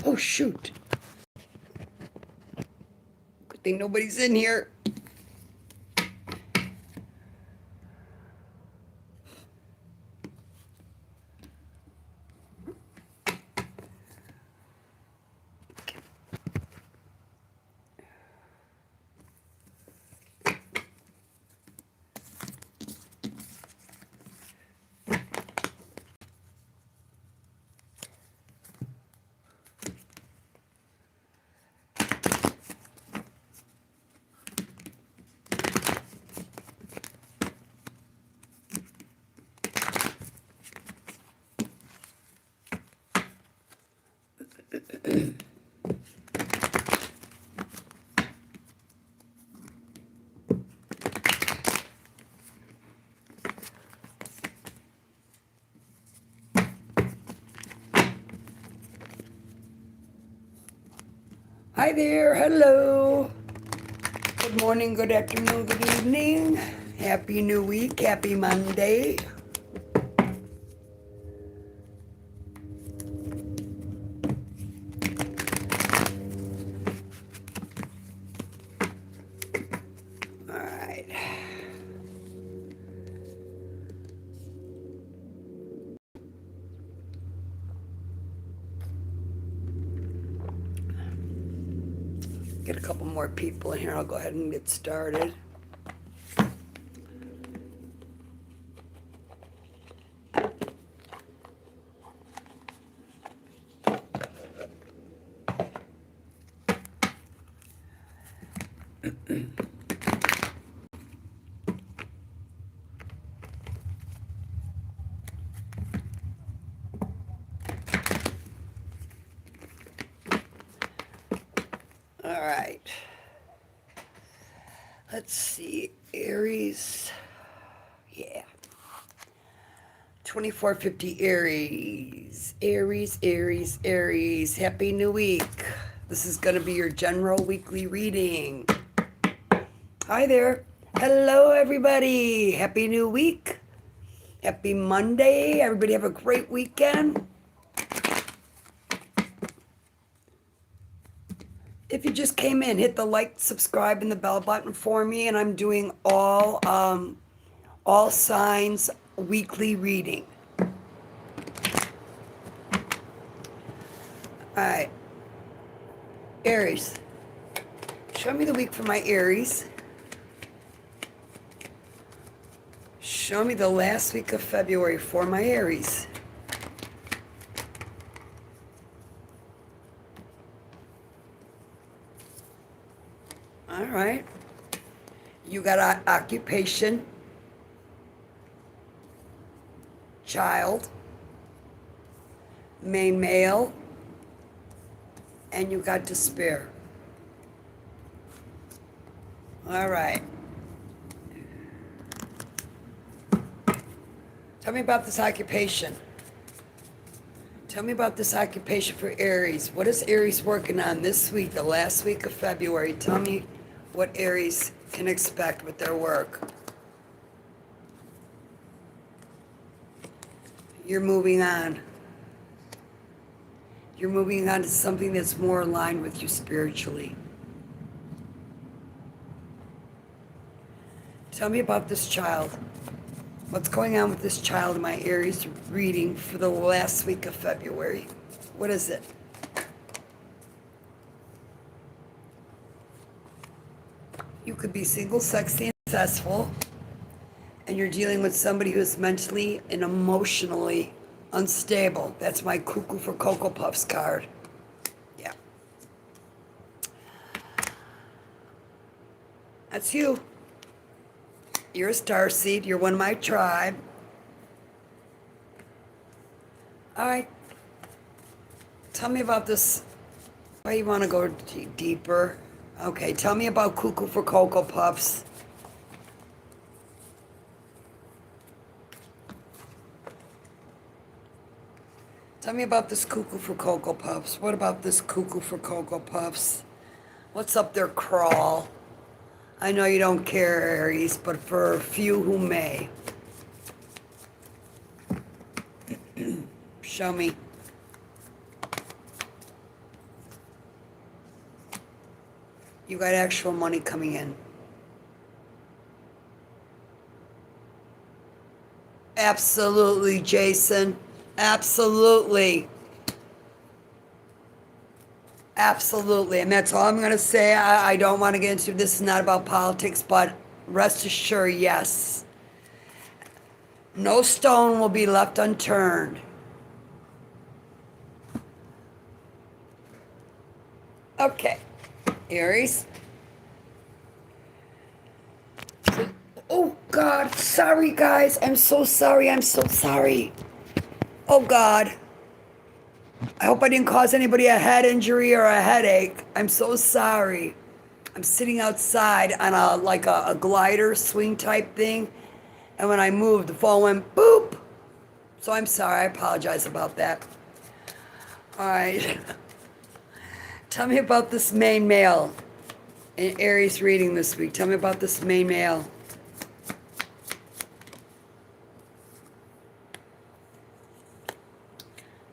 Oh, shoot. Good thing nobody's in here. Hi there, hello. Good morning, good afternoon, good evening. Happy New Week, happy Monday. All right. Get a couple more people in here. I'll go ahead and get started. All right. Let's see. Aries. Yeah. 2450 Aries. Aries, Aries, Aries. Happy New Week. This is going to be your general weekly reading. Hi there. Hello, everybody. Happy New Week. Happy Monday. Everybody have a great weekend. If you just came in, hit the like, subscribe, and the bell button for me. And I'm doing all signs weekly reading. All right. Aries. Show me the week for my Aries. Show me the last week of February for my Aries. All right. You got an occupation, child, main male, and you got despair. All right. Tell me about this occupation. Tell me about this occupation for Aries. What is Aries working on this week, the last week of February? Tell me what Aries can expect with their work. You're moving on. You're moving on to something that's more aligned with you spiritually. Tell me about this child. What's going on with this child in my Aries reading for the last week of February? What is it? You could be single, sexy, and successful, and you're dealing with somebody who's mentally and emotionally unstable. That's my Cuckoo for Cocoa Puffs card. Yeah. That's you. You're a starseed. You're one of my tribe. All right. Tell me about this. Why you want to go deeper? Okay, tell me about Cuckoo for Cocoa Puffs. Tell me about this Cuckoo for Cocoa Puffs. What about this Cuckoo for Cocoa Puffs? What's up there, Crawl? I know you don't care, Aries, but for a few who may. Show me. You got actual money coming in. Absolutely, Jason. Absolutely. Absolutely. And that's all I'm going to say. I don't want to get into this. Is not about politics, but rest assured, yes. No stone will be left unturned. Okay. Aries. Oh, God. Sorry, guys. I'm so sorry. I'm so sorry. Oh, God. I hope I didn't cause anybody a head injury or a headache. I'm so sorry. I'm sitting outside on a glider swing type thing. And when I moved, the phone went boop. So I'm sorry. I apologize about that. All right. Tell me about this main male in Aries reading this week. Tell me about this main male.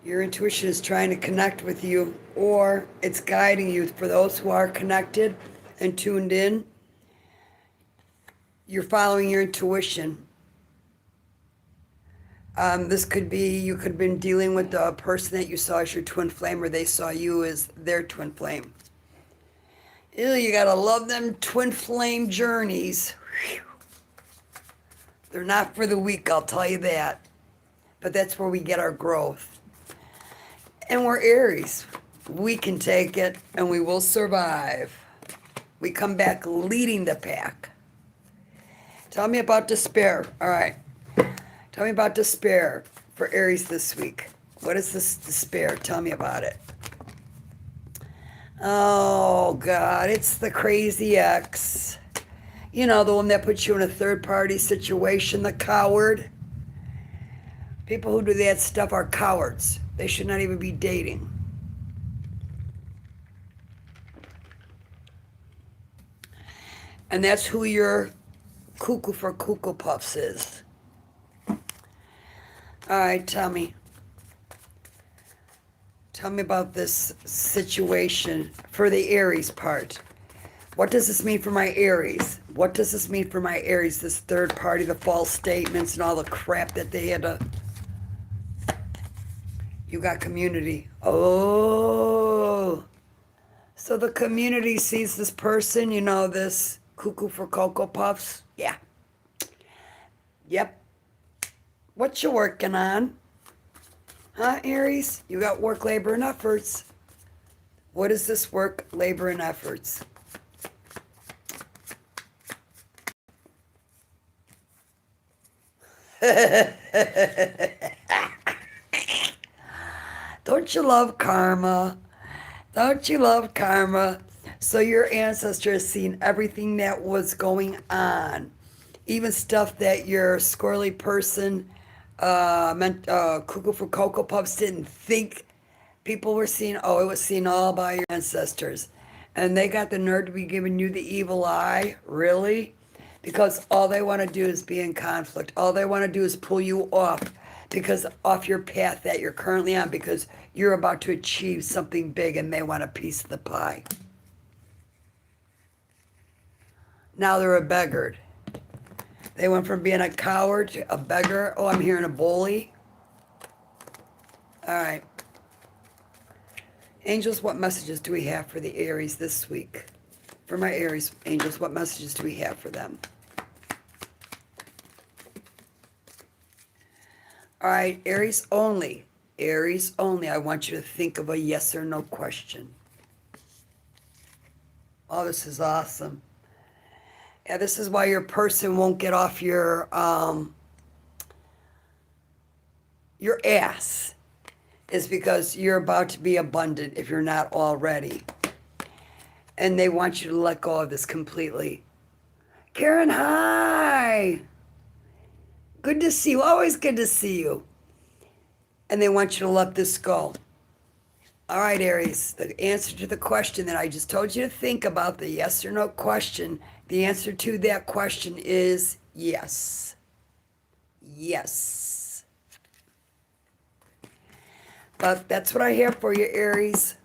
Your intuition is trying to connect with you, or it's guiding you. For those who are connected and tuned in, you're following your intuition. This could be, you could have been dealing with the person that you saw as your twin flame, or they saw you as their twin flame. Ew, you gotta love them twin flame journeys. Whew. They're not for the weak, I'll tell you that. But that's where we get our growth. And we're Aries. We can take it, and we will survive. We come back leading the pack. Tell me about despair. All right. Tell me about despair for Aries this week. What is this despair? Tell me about it. Oh, God. It's the crazy ex. You know, the one that puts you in a third-party situation, the coward. People who do that stuff are cowards. They should not even be dating. And that's who your cuckoo for Cuckoo Puffs is. All right, tell me. Tell me about this situation for the Aries part. What does this mean for my Aries? What does this mean for my Aries, this third party, the false statements and all the crap that they had to... You got community. Oh. So the community sees this person, you know, this cuckoo for Cocoa Puffs. Yeah. Yep. What you working on? Huh, Aries? You got work, labor, and efforts. What is this work, labor, and efforts? Don't you love karma? Don't you love karma? So your ancestor has seen everything that was going on. Even stuff that your squirrely person, cuckoo for Cocoa Puffs, didn't think people were seeing. Oh, it was seen all by your ancestors. And they got the nerve to be giving you the evil eye? Really? Because all they want to do is be in conflict. All they want to do is pull you off your path that you're currently on, because you're about to achieve something big and they want a piece of the pie. Now they're a beggar. They went from being a coward to a beggar. Oh, I'm hearing a bully. All right. Angels, what messages do we have for the Aries this week? For my Aries, angels, what messages do we have for them? All right, Aries only. Aries only. I want you to think of a yes or no question. Oh, this is awesome. Yeah, this is why your person won't get off your ass. Is because you're about to be abundant if you're not already. And they want you to let go of this completely. Karen, hi. Good to see you. Always good to see you. And they want you to let this go. All right, Aries, the answer to the question that I just told you to think about, the yes or no question, the answer to that question is yes. Yes. But that's what I have for you, Aries.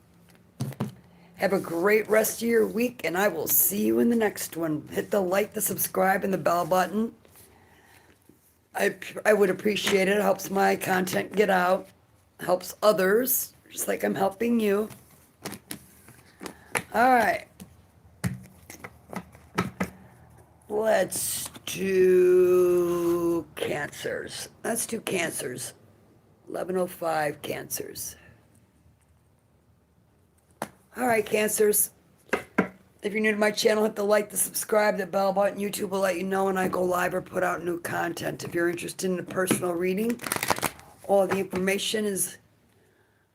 Have a great rest of your week, and I will see you in the next one. Hit the like, the subscribe, and the bell button. I would appreciate it. It helps my content get out. Helps others, just like I'm helping you. All right. Let's do Cancers. Let's do Cancers. 11:05 Cancers. All right, Cancers. If you're new to my channel, hit the like, the subscribe, the bell button. YouTube will let you know when I go live or put out new content. If you're interested in a personal reading, all the information is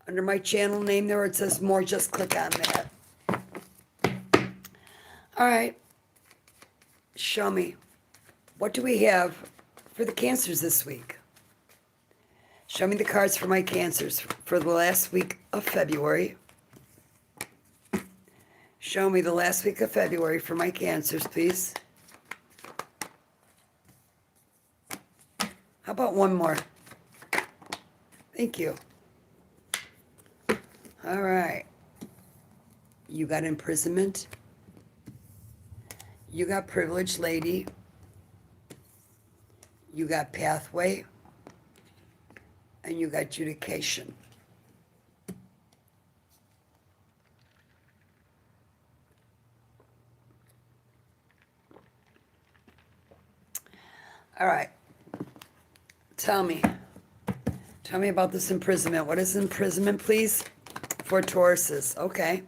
under my channel name there. It says more. Just click on that. All right. Show me. What do we have for the Cancers this week? Show me the cards for my Cancers for the last week of February. Show me the last week of February for my Cancers, please. How about one more? Thank you. All right. You got imprisonment. You got privileged lady. You got pathway. And you got adjudication. All right. Tell me about this imprisonment. What is imprisonment, please? For Tauruses. Okay.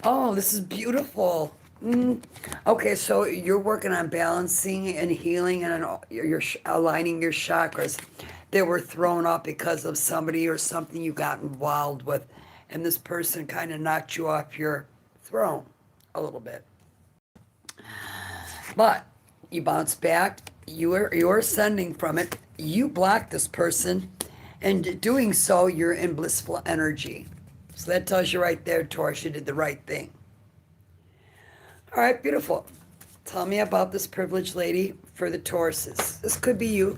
Oh, this is beautiful. Okay, so you're working on balancing and healing and you're aligning your chakras that were thrown off because of somebody or something you got involved with. And this person kind of knocked you off your throne a little bit. But you bounce back. You're ascending from it. You block this person. And doing so, you're in blissful energy. So that tells you right there, Taurus, you did the right thing. All right, beautiful. Tell me about this privileged lady for the Tauruses. This could be you.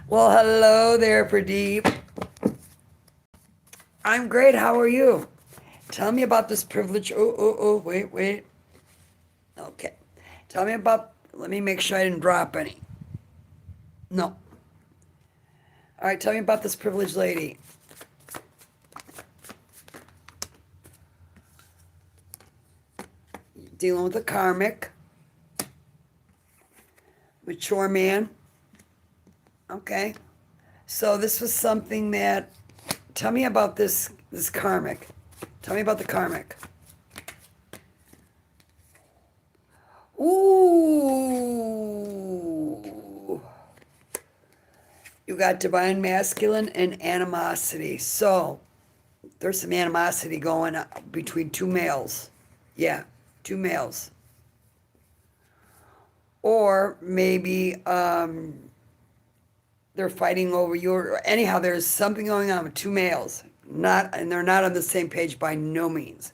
Well, hello there, Pradeep. I'm great. How are you? Tell me about this privilege. Oh, wait. Okay. Tell me about, let me make sure I didn't drop any. No. All right, tell me about this privileged lady. Dealing with a karmic. Mature man. Okay. So this was something that, tell me about this karmic. Tell me about the karmic. Ooh. You got divine masculine and animosity. So there's some animosity going on between two males. Yeah, two males. Or maybe they're fighting over you. Or anyhow, there's something going on with two males. And they're not on the same page by no means.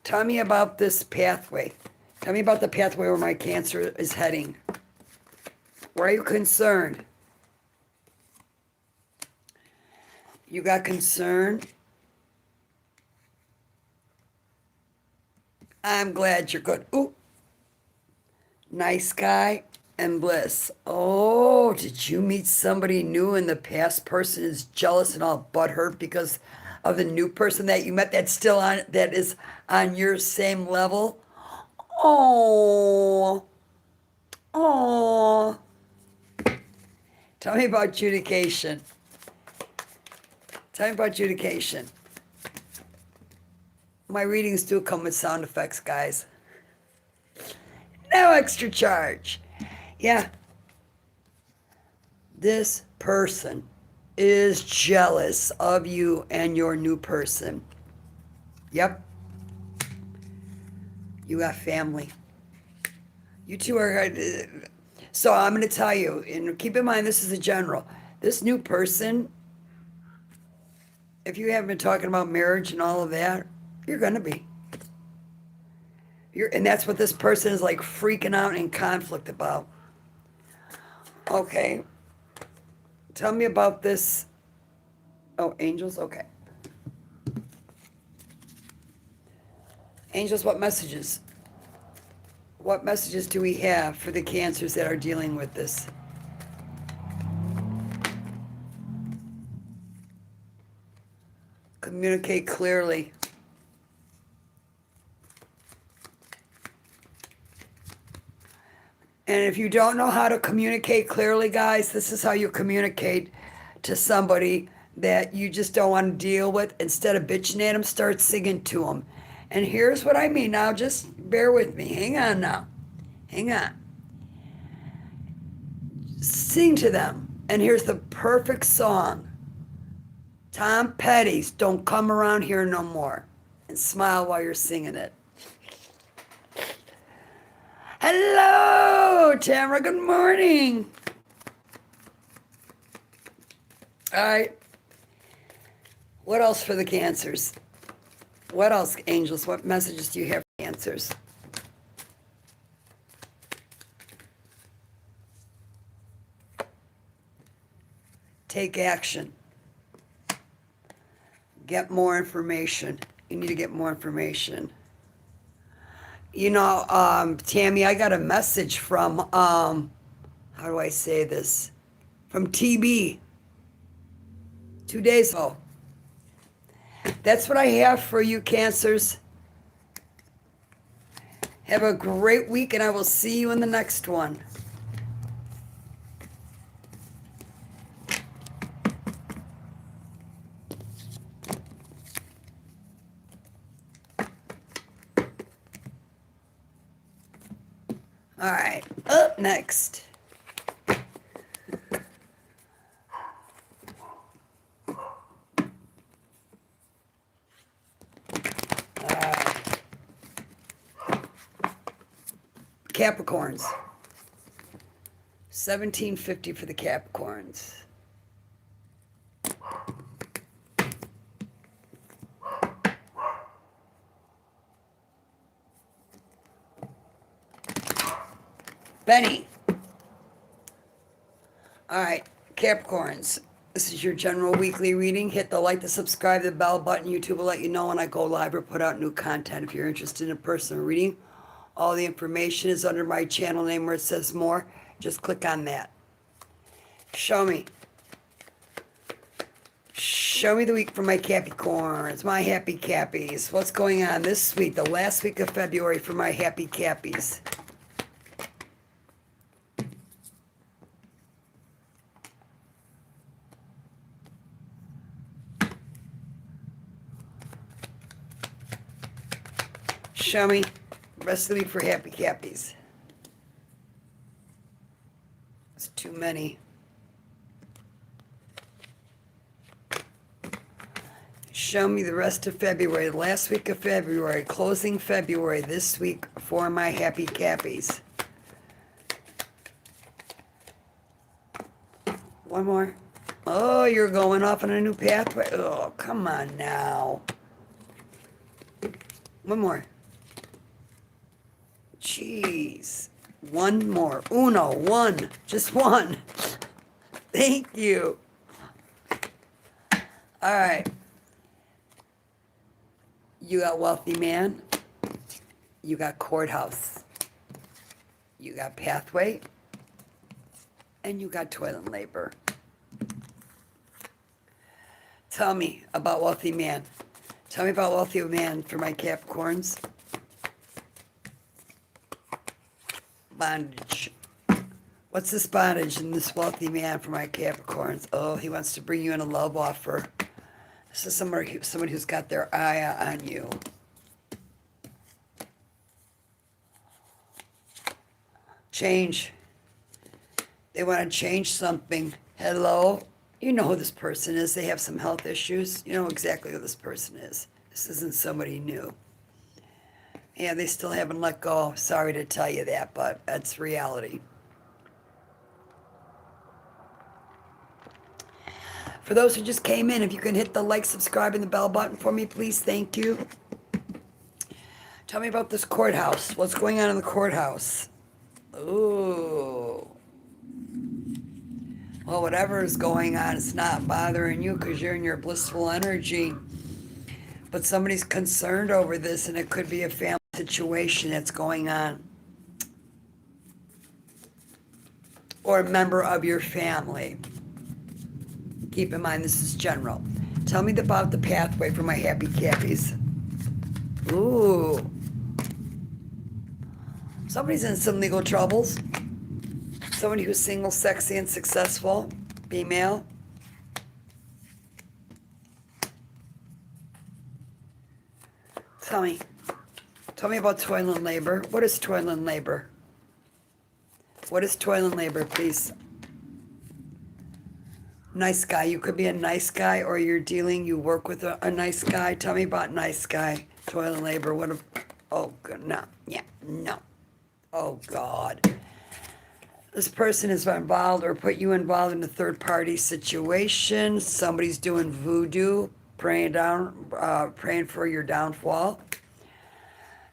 Tell me about this pathway. Tell me about the pathway where my Cancer is heading. Where are you concerned? You got concern? I'm glad you're good. Ooh. Nice guy and bliss. Oh, did you meet somebody new and the past person is jealous and all butthurt because of the new person that you met that is on your same level? Oh. Tell me about adjudication. Tell me about adjudication. My readings do come with sound effects, guys. No extra charge. Yeah. This person is jealous of you and your new person. Yep. You got family. You two are... So I'm going to tell you, and keep in mind this is a general. This new person, if you haven't been talking about marriage and all of that, you're going to be. And that's what this person is like freaking out in conflict about. Okay. Tell me about this. Oh, angels? Okay. Angels, what messages? What messages do we have for the Cancers that are dealing with this? Communicate clearly. And if you don't know how to communicate clearly, guys, this is how you communicate to somebody that you just don't want to deal with. Instead of bitching at them, start singing to them. And here's what I mean now. Just bear with me. Hang on now. Hang on. Sing to them. And here's the perfect song. Tom Petty's Don't Come Around Here No More. And smile while you're singing it. Hello, Tamara. Good morning. All right. What else for the Cancers? What else, angels? What messages do you have for Cancers? Take action. Get more information. You need to get more information. You know, Tammy, I got a message from, how do I say this? From TB 2 days ago. That's what I have for you, Cancers. Have a great week, and I will see you in the next one. All right, up next. Capricorns. 1750 for the Capricorns. Benny. All right, Capricorns. This is your general weekly reading. Hit the like, the subscribe, the bell button. YouTube will let you know when I go live or put out new content. If you're interested in a personal reading, all the information is under my channel name where it says more. Just click on that. Show me. Show me the week for my Capricorns, my happy Cappies. What's going on this week, the last week of February for my happy Cappies? Show me the rest of the week for happy Cappies. It's too many. Show me the rest of February, the last week of February, closing February, this week for my happy Cappies. One more. Oh, you're going off on a new pathway. Oh, come on now. One more. Jeez. One more. Uno. One. Just one. Thank you. All right. You got wealthy man. You got courthouse. You got pathway. And you got toilet labor. Tell me about wealthy man. Tell me about wealthy man for my Capricorns. Bondage. What's this bondage in this wealthy man for my Capricorns? Oh, he wants to bring you in a love offer. This is somebody who's got their eye on you. Change. They want to change something. Hello? You know who this person is. They have some health issues. You know exactly who this person is. This isn't somebody new. Yeah, they still haven't let go. Sorry to tell you that, but that's reality. For those who just came in, if you can hit the like, subscribe, and the bell button for me, please. Thank you. Tell me about this courthouse. What's going on in the courthouse? Ooh. Well, whatever is going on, it's not bothering you because you're in your blissful energy. But somebody's concerned over this, and it could be a family situation that's going on. Or a member of your family. Keep in mind, this is general. Tell me about the pathway for my happy Cappies. Ooh. Somebody's in some legal troubles. Somebody who's single, sexy, and successful. Female. Tell me. Tell me about toil and labor. What is toil and labor? What is toil and labor, please? Nice guy. You could be a nice guy, or you work with a nice guy. Tell me about nice guy. Toil and labor. What if, oh, God, no. Yeah, no. Oh, God. This person is involved or put you involved in a third-party situation. Somebody's doing voodoo, praying for your downfall,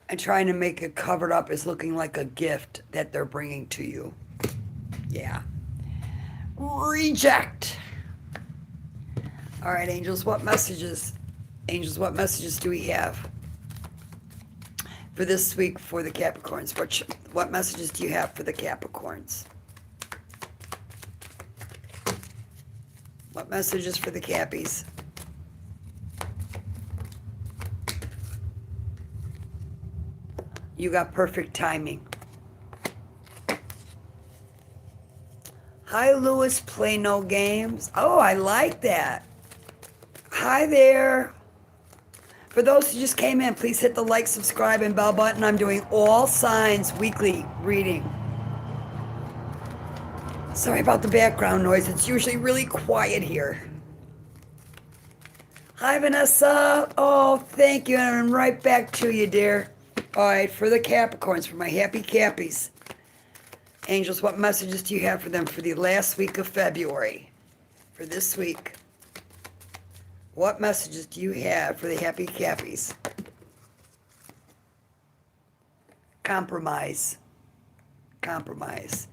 and trying to make it covered up as looking like a gift that they're bringing to you. Yeah. Reject. All right, angels, what messages? Angels, what messages do we have for this week for the Capricorns? What messages do you have for the Capricorns? What messages for the Cappies? You got perfect timing. Hi, Lewis. Play no games. Oh, I like that. Hi there. For those who just came in, please hit the like, subscribe, and bell button. I'm doing all signs weekly reading. Sorry about the background noise. It's usually really quiet here. Hi, Vanessa. Oh, thank you. And I'm right back to you, dear. All right, for the Capricorns, for my happy Cappies. Angels, what messages do you have for them for the last week of February? For this week. What messages do you have for the happy Cappies? Compromise. Compromise.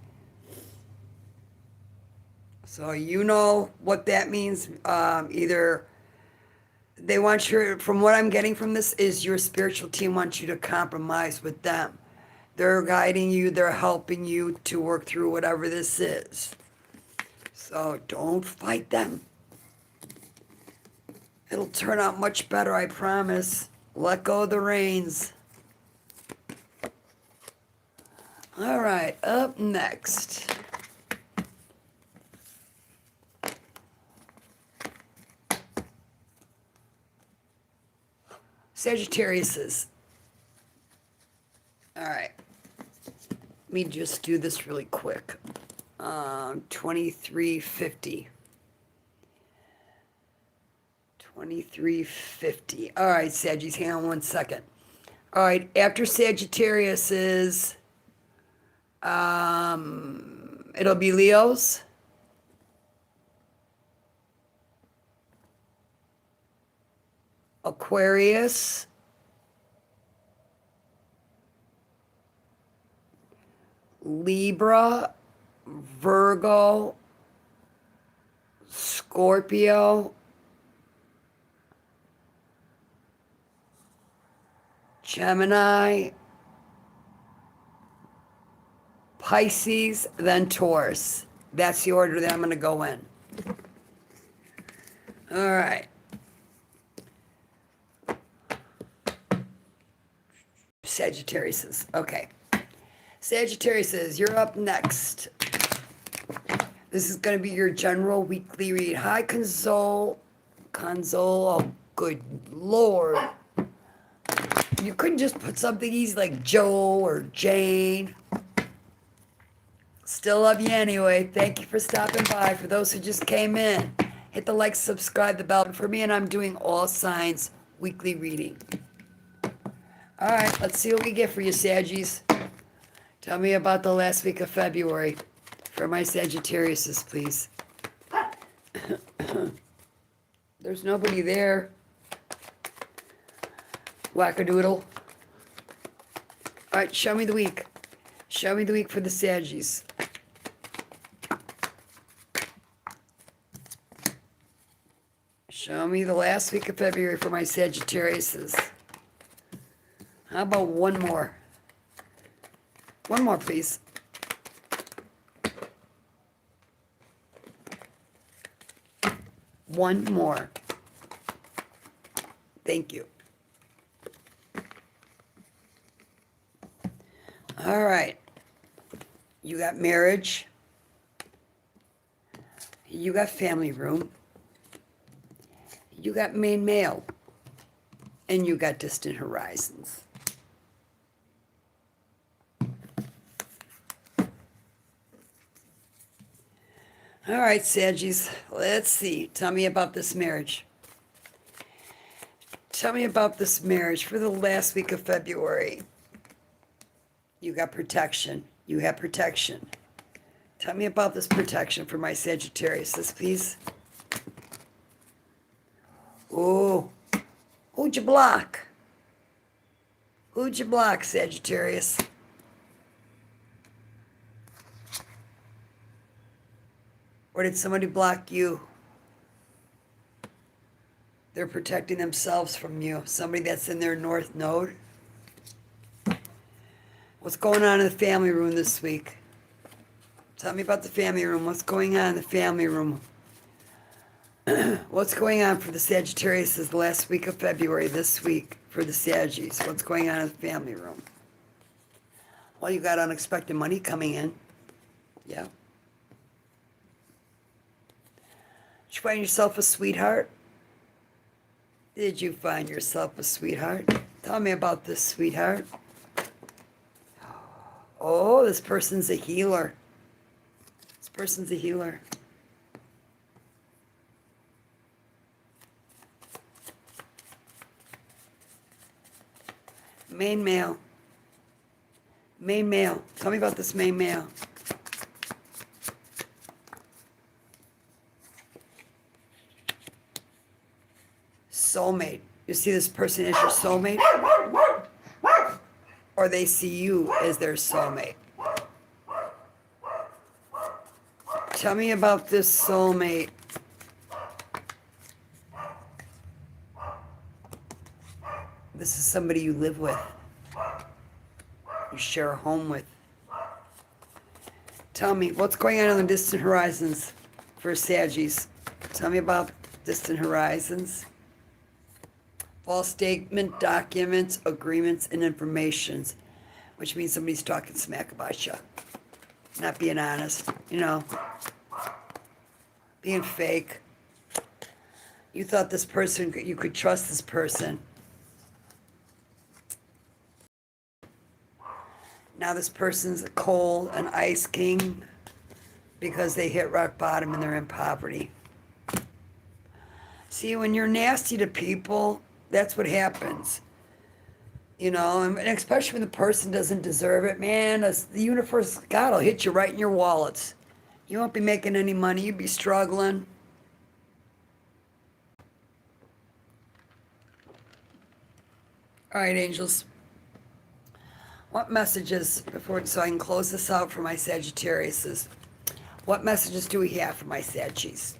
So you know what that means. Either they want you, from what I'm getting from this, is your spiritual team wants you to compromise with them. They're guiding you, they're helping you to work through whatever this is. So don't fight them. It'll turn out much better, I promise. Let go of the reins. All right, up next. Sagittariuses. All right. Let me just do this really quick. 2350. 2350. All right, Saggies, hang on one second. All right, after Sagittarius is, it'll be Leos. Aquarius. Libra, Virgo, Scorpio, Gemini, Pisces, then Taurus. That's the order that I'm going to go in. All right. Sagittarius. Okay. Sagittarius, you're up next. This is going to be your general weekly read. Hi, Console. Oh, good Lord. You couldn't just put something easy like Joe or Jane. Still love you anyway. Thank you for stopping by. For those who just came in, hit the like, subscribe, the bell. For me, and I'm doing all signs weekly reading. All right, let's see what we get for you, Saggies. Tell me about the last week of February for my Sagittariuses, please. There's nobody there. Wackadoodle. All right, show me the week. Show me the week for the Saggies. Show me the last week of February for my Sagittariuses. How about one more? One more, please. One more. Thank you. All right. You got marriage. You got family room. You got main male. And you got distant horizons. All right, Saggies. Let's see. Tell me about this marriage. Tell me about this marriage for the last week of February. You got protection. You have protection. Tell me about this protection for my Sagittarius, please. Oh, who'd you block? Who'd you block, Sagittarius? Or did somebody block you? They're protecting themselves from you. Somebody that's in their north node. What's going on in the family room this week? Tell me about the family room. What's going on in the family room? What's going on for the Sagittarius the last week of February, this week for the Saggies? What's going on in the family room? Well, you got unexpected money coming in. Yeah. Did you find yourself a sweetheart? Did you find yourself a sweetheart? Tell me about this sweetheart. Oh, this person's a healer. This person's a healer. Main male. Main male. Tell me about this main male. Soulmate. You see this person as your soulmate? Or they see you as their soulmate? Tell me about this soulmate. This is somebody you live with. You share a home with. Tell me, what's going on the distant horizons for Saggies? Tell me about distant horizons. False statement, documents, agreements, and informations, which means somebody's talking smack about you. Not being honest, you know. Being fake. You thought this person, you could trust this person. Now this person's a coal, an ice king, because they hit rock bottom and they're in poverty. See, when you're nasty to people, that's what happens. You know, and especially when the person doesn't deserve it, man, the universe, God will hit you right in your wallets. You won't be making any money. You'd be struggling. All right, angels. What messages, so I can close this out for my Sagittariuses, what messages do we have for my Saggies?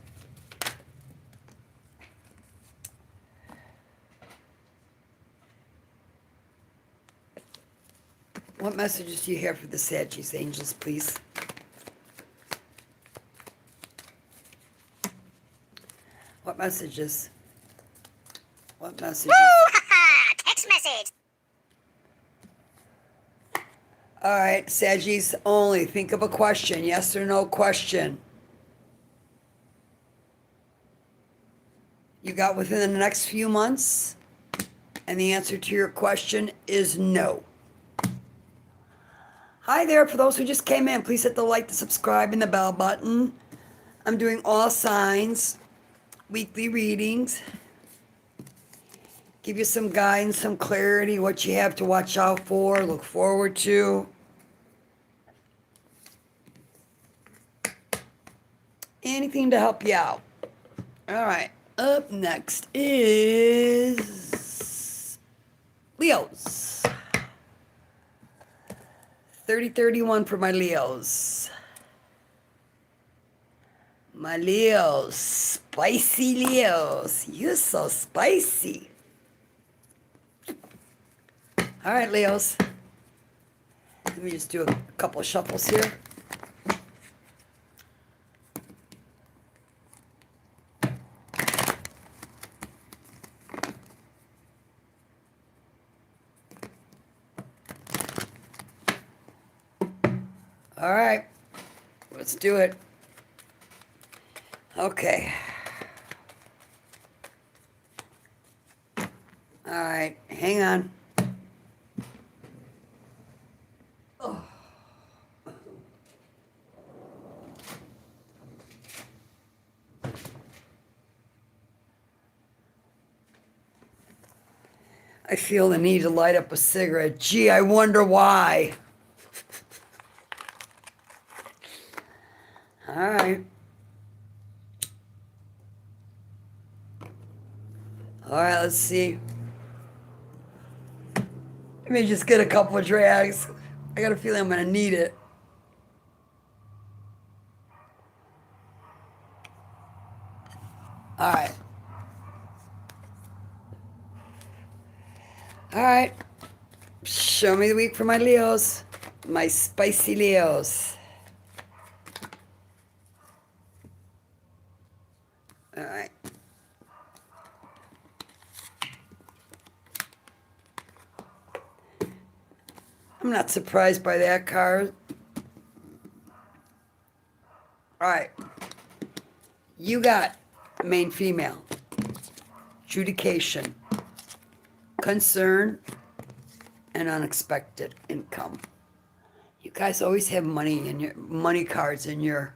What messages do you have for the Saggies, angels, please? What messages? What messages? Text message. All right, Saggies only. Think of a question. Yes or no question. You got within the next few months, and the answer to your question is no. Hi there. For those who just came in, please hit the like, the subscribe, and the bell button. I'm doing all signs, weekly readings. Give you some guidance, some clarity, what you have to watch out for, look forward to. Anything to help you out. All right. Up next is Leos. 30-31 for my Leos. My Leos, spicy Leos. You're so spicy. All right, Leos. Let me just do a couple of shuffles here. All right, let's do it. Okay. All right, hang on. Oh. I feel the need to light up a cigarette. Gee, I wonder why. All right. All right, let's see. Let me just get a couple of drags. I got a feeling I'm going to need it. All right. All right. Show me the week for my Leos. My spicy Leos. All right. I'm not surprised by that card. All right. You got main female, adjudication, concern, and unexpected income. You guys always have money in your money cards in your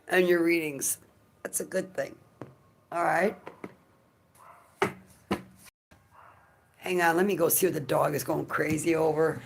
readings. That's a good thing. All right. Hang on, let me go see what the dog is going crazy over.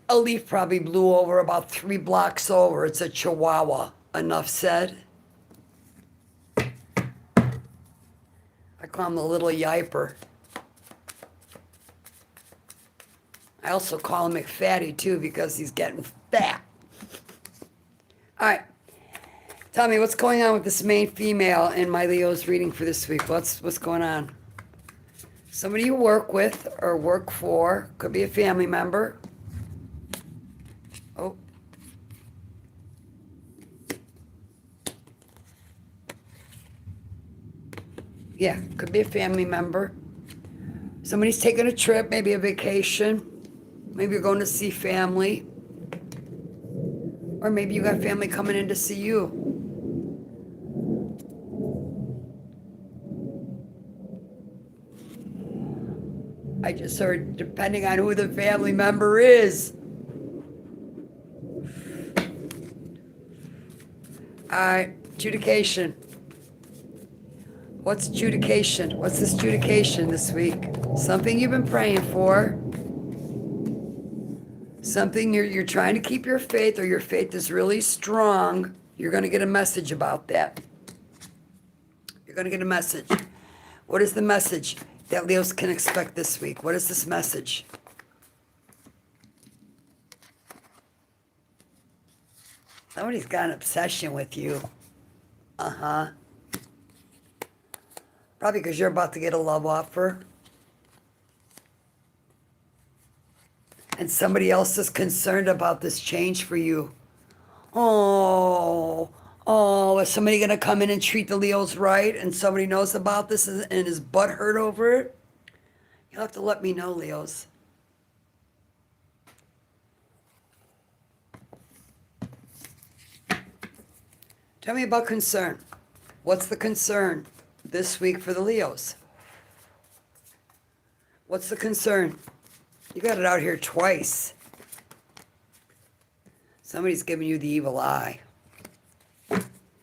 A leaf probably blew over about 3 blocks over. It's a chihuahua. Enough said. I call him the little yiper. I also call him McFatty too because he's getting fat. All right. Tell me what's going on with this main female in my Leo's reading for this week. What's going on? Somebody you work with or work for. Could be a family member. Oh. Yeah, could be a family member. Somebody's taking a trip, maybe a vacation. Maybe you're going to see family. Or maybe you got family coming in to see you. I just heard, depending on who the family member is. All right, adjudication. What's adjudication? What's this adjudication this week? Something you've been praying for. Something you're trying to keep your faith, or your faith is really strong. You're going to get a message about that. You're going to get a message. What is the message that Leos can expect this week? What is this message? Somebody's got an obsession with you. Uh-huh. Probably because you're about to get a love offer. And somebody else is concerned about this change for you. Oh, is somebody going to come in and treat the Leos right? And somebody knows about this and is butthurt over it? You'll have to let me know, Leos. Tell me about concern. What's the concern this week for the Leos? What's the concern? You got it out here twice. Somebody's giving you the evil eye.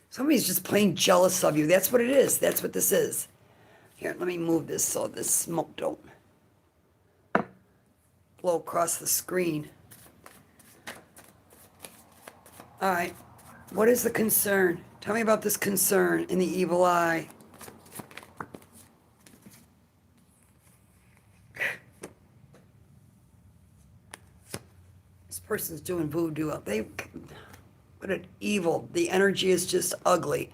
Somebody's just plain jealous of you. That's what it is. That's what this is. Here, let me move this so this smoke don't blow across the screen. All right. What is the concern? Tell me about this concern in the evil eye. This person's doing voodoo. What an evil. The energy is just ugly.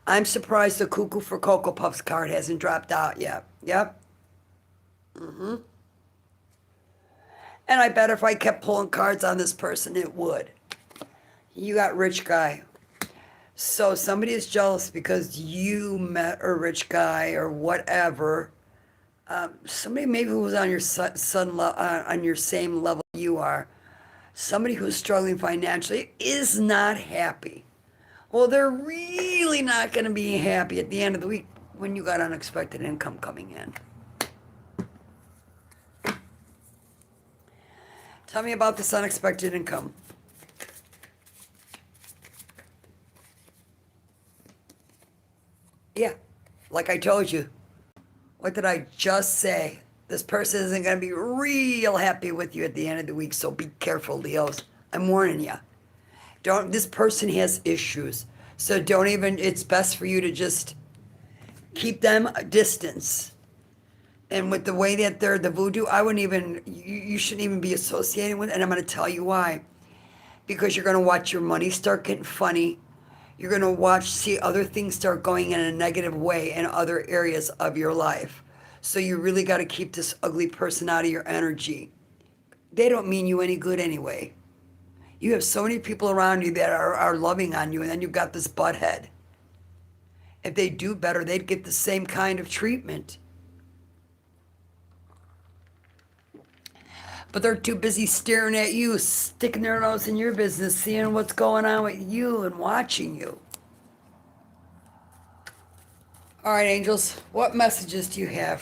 I'm surprised the Cuckoo for Cocoa Puffs card hasn't dropped out yet. Yep. And I bet if I kept pulling cards on this person, it would. You got rich guy. So somebody is jealous because you met a rich guy or whatever. Somebody maybe who was on your on your same level you are. Somebody who's struggling financially is not happy. Well, they're really not going to be happy at the end of the week when you got unexpected income coming in. Tell me about this unexpected income. Yeah, like I told you. What did I just say? This person isn't going to be real happy with you at the end of the week, so be careful, Leos. I'm warning you. This person has issues, so don't even, it's best for you to just keep them a distance. And with the way that they're the voodoo, I wouldn't even, you shouldn't even be associating with it, and I'm going to tell you why. Because you're going to watch your money start getting funny. You're going to see other things start going in a negative way in other areas of your life. So you really got to keep this ugly person out of your energy. They don't mean you any good anyway. You have so many people around you that are loving on you, and then you've got this butthead. If they do better, they'd get the same kind of treatment. But they're too busy staring at you, sticking their nose in your business, seeing what's going on with you and watching you. All right, angels, what messages do you have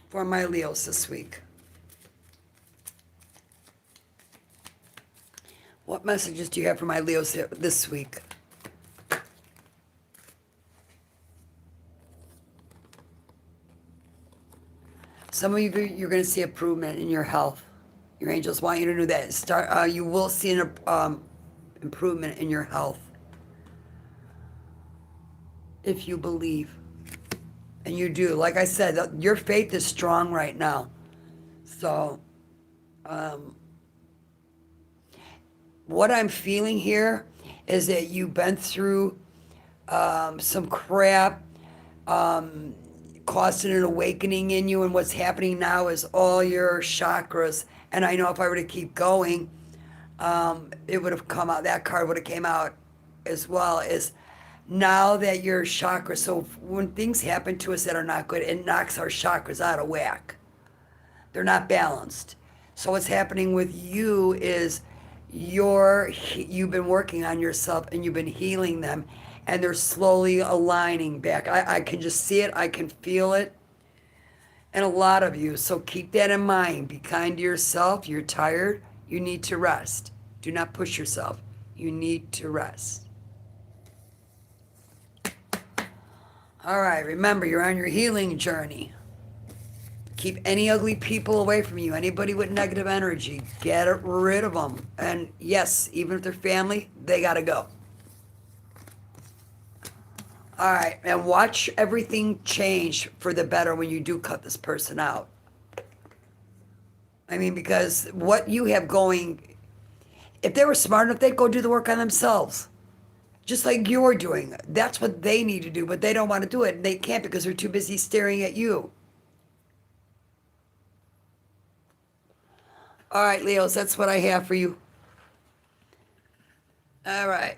for my Leos this week? What messages do you have for my Leos this week? Some of you, you're going to see improvement in your health. Your angels want you to do that. You will see an improvement in your health. If you believe. And you do. Like I said, your faith is strong right now. So, what I'm feeling here is that you've been through some crap, causing an awakening in you, and what's happening now is all your chakras. And I know if I were to keep going, it would have come out, that card would have came out as well, is now that your chakras, so when things happen to us that are not good, it knocks our chakras out of whack. They're not balanced. So what's happening with you is you've been working on yourself and you've been healing them, and they're slowly aligning back. I can just see it. I can feel it. And a lot of you. So keep that in mind. Be kind to yourself. You're tired. You need to rest. Do not push yourself. You need to rest. All right. Remember, you're on your healing journey. Keep any ugly people away from you. Anybody with negative energy, get rid of them. And yes, even if they're family, they got to go. All right, and watch everything change for the better when you do cut this person out. I mean, because what you have going, if they were smart enough, they'd go do the work on themselves. Just like you're doing. That's what they need to do, but they don't want to do it. And they can't because they're too busy staring at you. All right, Leos, that's what I have for you. All right.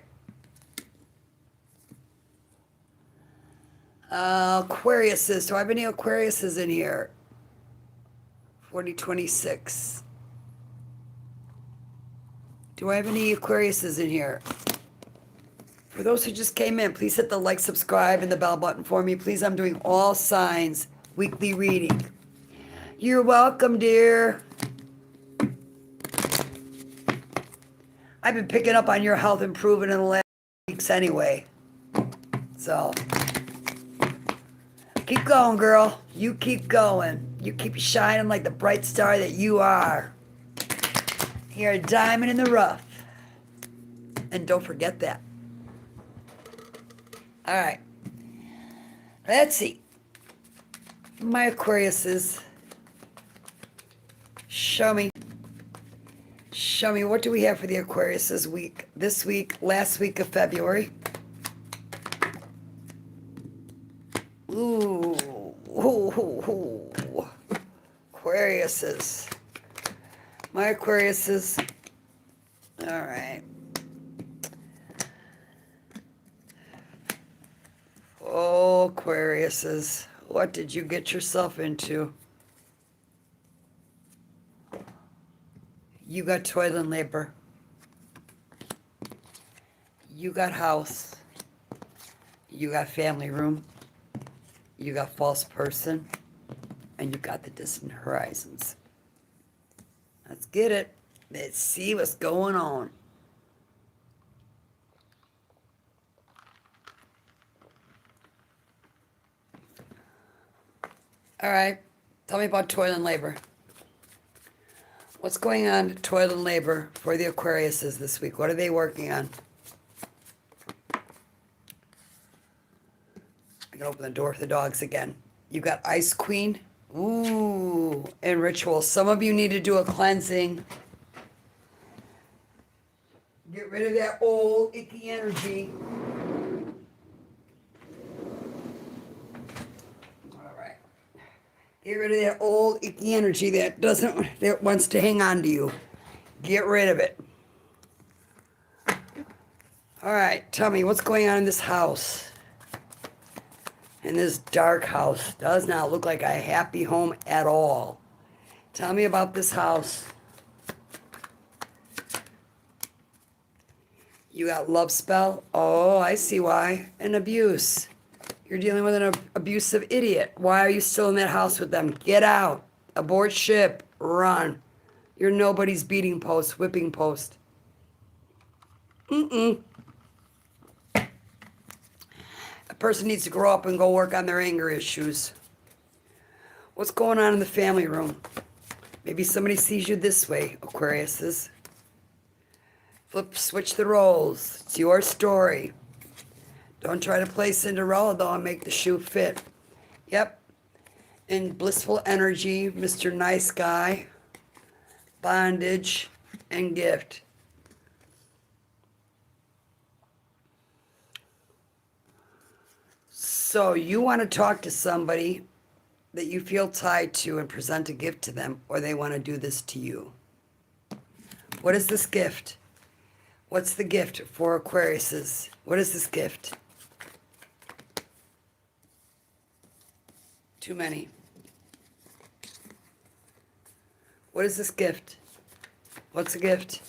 Aquariuses. Do I have any Aquariuses in here? 4026. Do I have any Aquariuses in here? For those who just came in, please hit the like, subscribe, and the bell button for me. Please, I'm doing all signs weekly reading. You're welcome, dear. I've been picking up on your health improving in the last weeks anyway. So, keep going, girl. You keep going. You keep shining like the bright star that you are. You're a diamond in the rough. And don't forget that. All right. Let's see. My Aquariuses. Show me. Show me. What do we have for the Aquariuses week? This week, last week of February. Ooh. Aquariuses. My Aquariuses. All right. Oh, Aquariuses. What did you get yourself into? You got toil and labor. You got house. You got family room. You got false person. And you got the distant horizons. Let's get it. Let's see what's going on. All right. Tell me about toil and labor. What's going on toil and labor for the Aquariuses this week? What are they working on? I can open the door for the dogs again. You got Ice Queen. Ooh, and ritual. Some of you need to do a cleansing. Get rid of that old, icky energy. All right. Get rid of that old, icky energy that wants to hang on to you. Get rid of it. All right, tell me what's going on in this house. In this dark house. Does not look like a happy home at all. Tell me about this house. You got love spell. Oh, I see why. And abuse. You're dealing with an abusive idiot. Why are you still in that house with them? Get out. Abort ship. Run. You're nobody's beating post, whipping post. A person needs to grow up and go work on their anger issues. What's going on in the family room? Maybe somebody sees you this way, Aquariuses. Switch the roles. It's your story. Don't try to play Cinderella, though, and make the shoe fit. Yep. In blissful energy, Mr. Nice Guy, bondage, and gift. So you want to talk to somebody that you feel tied to and present a gift to them, or they want to do this to you. What is this gift? What's the gift for Aquariuses? What is this gift? Too many. What is this gift? What's a gift?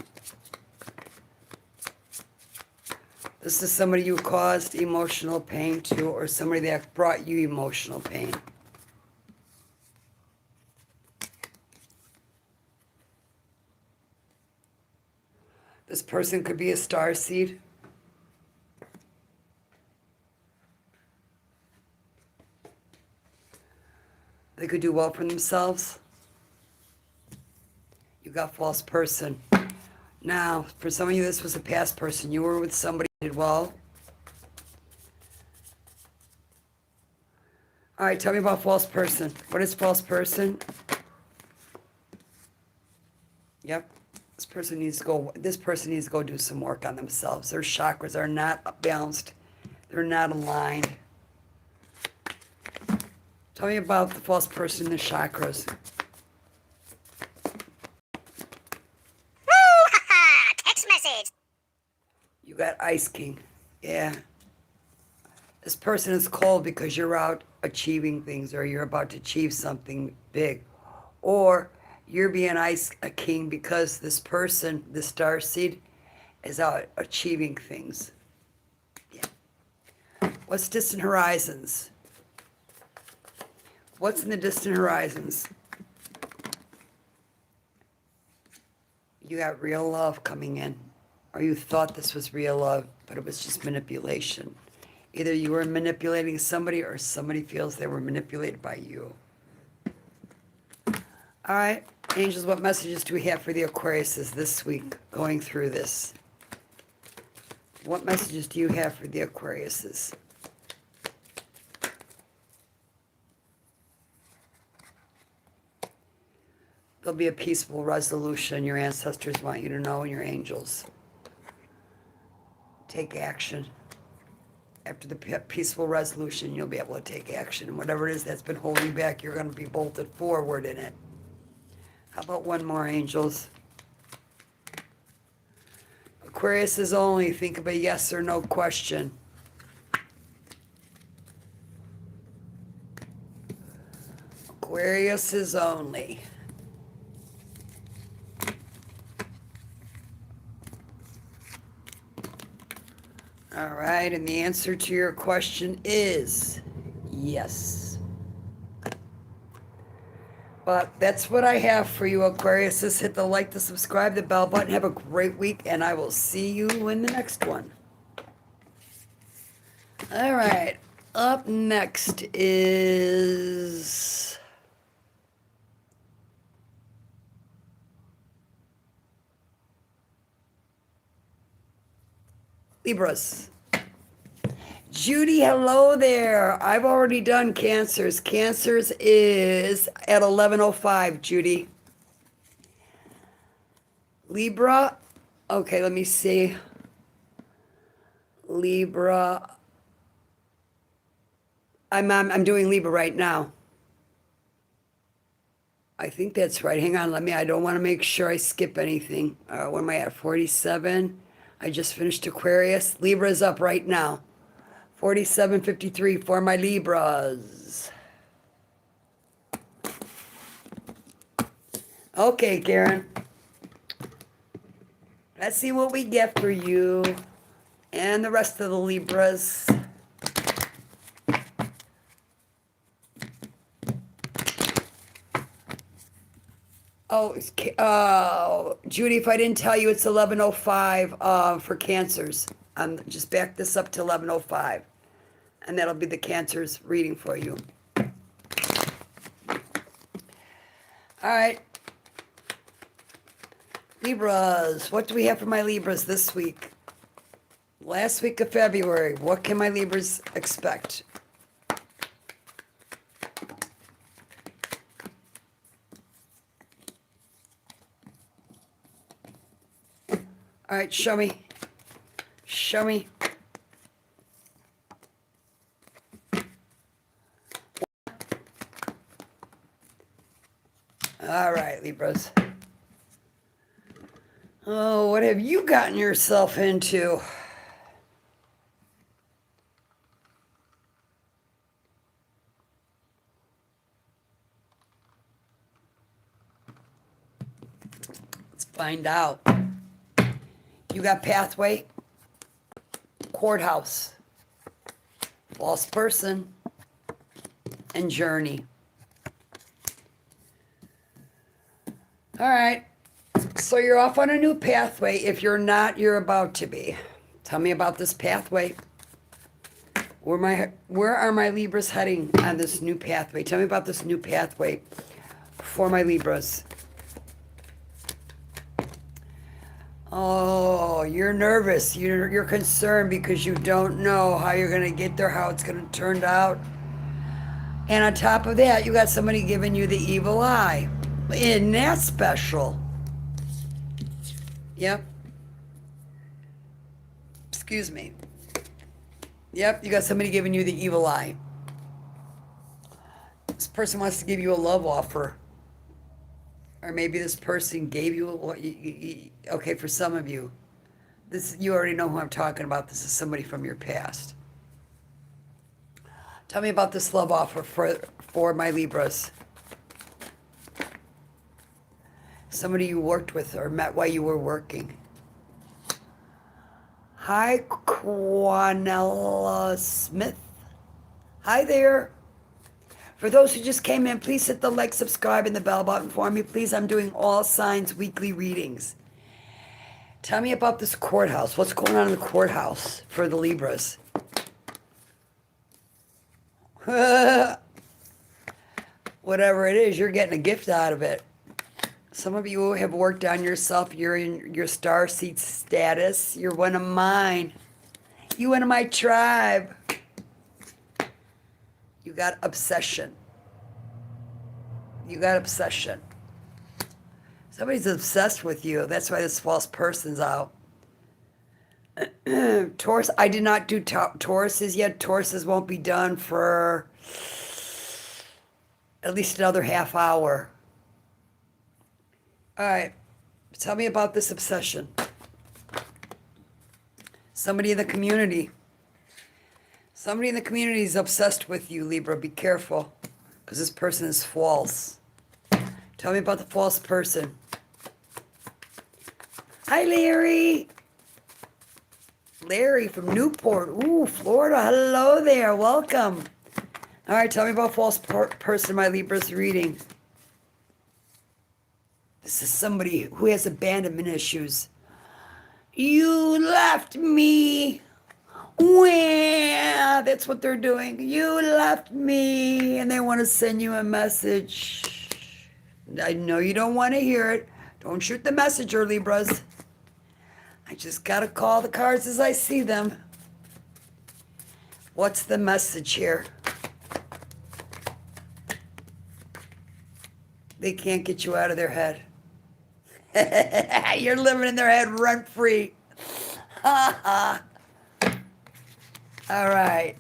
This is somebody you caused emotional pain to, or somebody that brought you emotional pain. This person could be a starseed. They could do well for themselves. You got false person. Now, for some of you, this was a past person. You were with somebody who did well. All right, tell me about false person. What is false person? Yep. This person needs to go do some work on themselves. Their chakras are not balanced. They're not aligned. Tell me about the false person in the chakras. Text message. You got Ice King. Yeah. This person is cold because you're out achieving things, or you're about to achieve something big. Or you're being a king because this person, this starseed, is out achieving things. What's distant horizons? What's in the distant horizons? You got real love coming in. Or you thought this was real love, but it was just manipulation. Either you were manipulating somebody or somebody feels they were manipulated by you. All right, angels, what messages do we have for the Aquariuses this week going through this? What messages do you have for the Aquariuses? There'll be a peaceful resolution. Your ancestors want you to know, and your angels. Take action. After the peaceful resolution, you'll be able to take action. And whatever it is that's been holding you back, you're going to be bolted forward in it. How about one more, angels? Aquarius is only. Think of a yes or no question. Aquarius is only. All right, and the answer to your question is yes. But that's what I have for you, Aquarius. Just hit the like, the subscribe, the bell button. Have a great week, and I will see you in the next one. All right, up next is Libras. Judy, hello there. I've already done Cancers. Cancers is at 11:05, Judy. Libra. Okay, let me see. Libra. I'm doing Libra right now. I think that's right. Hang on, I don't want to make sure I skip anything. What am I at? 47. I just finished Aquarius. Libra is up right now. 47:53 for my Libras. Okay, Karen. Let's see what we get for you and the rest of the Libras. Judy, if I didn't tell you, it's 11:05 for Cancers. Just back this up to 11:05, and that'll be the Cancers reading for you. All right. Libras, what do we have for my Libras this week? Last week of February, what can my Libras expect? All right, show me. Show me. All right, Libras. Oh, what have you gotten yourself into? Let's find out. You got pathway, courthouse, false person, and journey. All right. So you're off on a new pathway. If you're not, you're about to be. Tell me about this pathway. Where are my Libras heading on this new pathway? Tell me about this new pathway for my Libras. Oh, you're nervous. You're concerned because you don't know how you're going to get there, how it's going to turn out. And on top of that, you got somebody giving you the evil eye. Isn't that special? Yep. Excuse me. Yep, you got somebody giving you the evil eye. This person wants to give you a love offer. Or maybe this person gave you, okay, for some of you, you already know who I'm talking about. This is somebody from your past. Tell me about this love offer for my Libras. Somebody you worked with or met while you were working. Hi, Quanella Smith. Hi there. For those who just came in, please hit the like, subscribe, and the bell button for me. Please, I'm doing all signs weekly readings. Tell me about this courthouse. What's going on in the courthouse for the Libras? Whatever it is, you're getting a gift out of it. Some of you have worked on yourself. You're in your star seed status. You're one of mine. You one of my tribe. You got obsession. You got obsession. Somebody's obsessed with you. That's why this false person's out. Taurus, I did not do Tauruses yet. Tauruses won't be done for at least another half hour. All right. Tell me about this obsession. Somebody in the community. Somebody in the community is obsessed with you, Libra. Be careful, because this person is false. Tell me about the false person. Hi, Larry. Larry from Newport. Ooh, Florida. Hello there. Welcome. All right, tell me about false person my Libra's reading. This is somebody who has abandonment issues. You left me. Well, that's what they're doing. You left me. And they want to send you a message. I know you don't want to hear it. Don't shoot the messenger, Libras. I just got to call the cards as I see them. What's the message here? They can't get you out of their head. You're living in their head rent free. All right.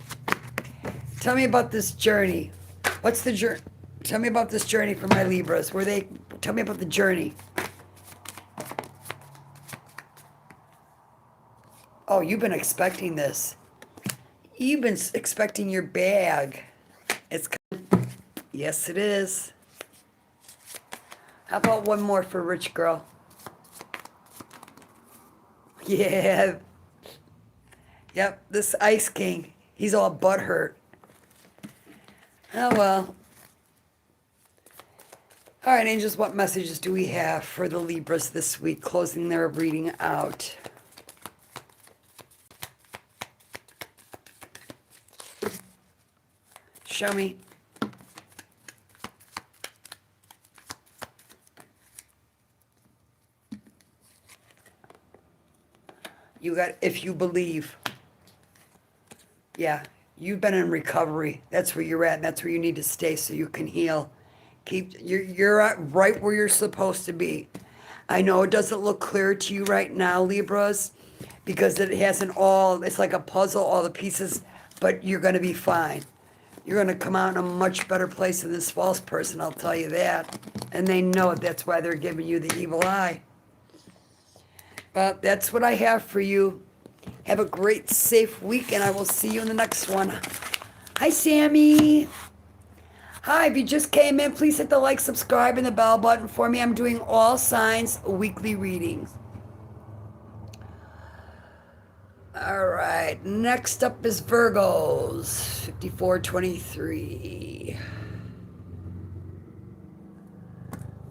Tell me about this journey. What's the journey? Tell me about this journey for my Libras. Tell me about the journey. Oh, you've been expecting this. You've been expecting your bag. It's coming. Yes, it is. How about one more for rich girl? Yeah. Yep, this Ice King. He's all butthurt. Oh, well. All right, angels, what messages do we have for the Libras this week, closing their reading out? Show me. You got, if you believe. Yeah, you've been in recovery. That's where you're at, and that's where you need to stay so you can heal. You're at right where you're supposed to be. I know it doesn't look clear to you right now, Libras, because it hasn't all, it's like a puzzle, all the pieces, but you're going to be fine. You're going to come out in a much better place than this false person, I'll tell you that. And they know it. That's why they're giving you the evil eye. But that's what I have for you. Have a great, safe week, and I will see you in the next one. Hi, Sammy. Hi, if you just came in, please hit the like, subscribe, and the bell button for me. I'm doing all signs weekly readings. All right, next up is Virgos, 5423.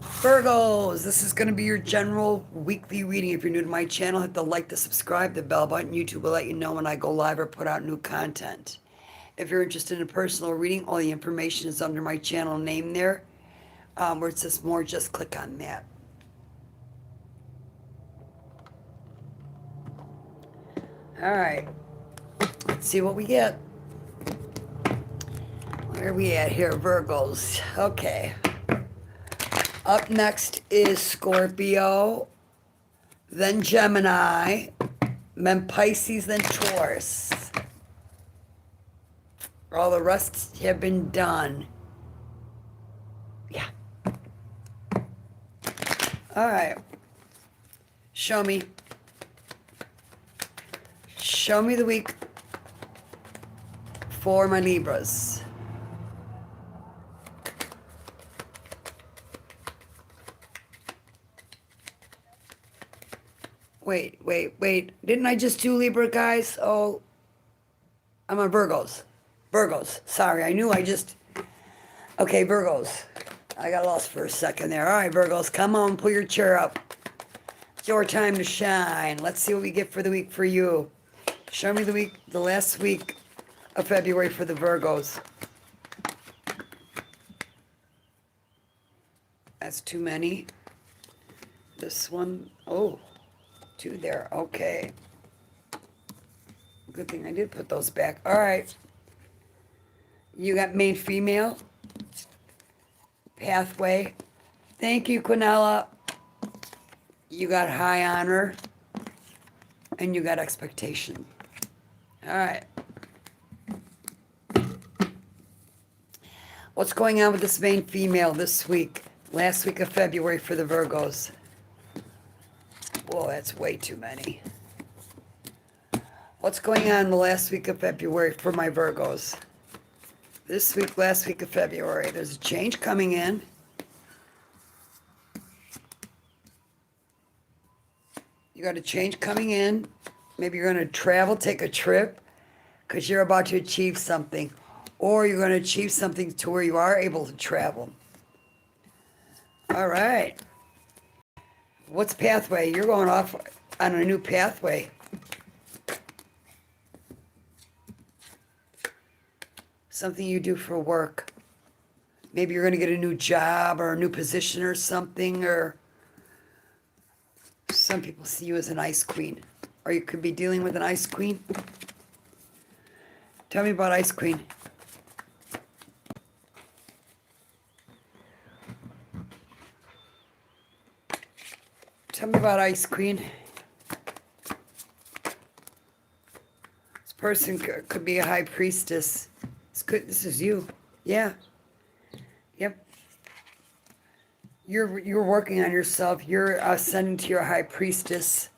Virgos, this is going to be your general weekly reading. If you're new to my channel, hit the like, the subscribe, the bell button. YouTube will let you know when I go live or put out new content. If you're interested in a personal reading, all the information is under my channel name there. Where it says more, just click on that. All right. Let's see what we get. Where are we at here, Virgos? Okay. Up next is Scorpio, then Gemini, then Pisces, then Taurus. All the rest have been done. Yeah. All right. Show me. Show me the week for my Libras. Wait. Didn't I just do Libra, guys? Oh, I'm on Virgos. Virgos. Sorry, I knew I just... Okay, Virgos. I got lost for a second there. All right, Virgos, come on, pull your chair up. It's your time to shine. Let's see what we get for the week for you. Show me the last week of February for the Virgos. That's too many. This one, oh, two there. Okay. Good thing I did put those back. All right. You got main female. Pathway. Thank you, Quinella. You got high honor. And you got expectation. All right. What's going on with this main female this week? Last week of February for the Virgos. Whoa, that's way too many. What's going on the last week of February for my Virgos? This week, last week of February, there's a change coming in. You got a change coming in. Maybe you're going to travel, take a trip, because you're about to achieve something. Or you're going to achieve something to where you are able to travel. All right. What's pathway? You're going off on a new pathway. Something you do for work. Maybe you're going to get a new job or a new position or something, or some people see you as an ice queen. Or you could be dealing with an ice queen. Tell me about ice queen. Tell me about ice queen. This person could be a high priestess. This is you. Yeah. Yep. You're working on yourself. You're ascending to your high priestess.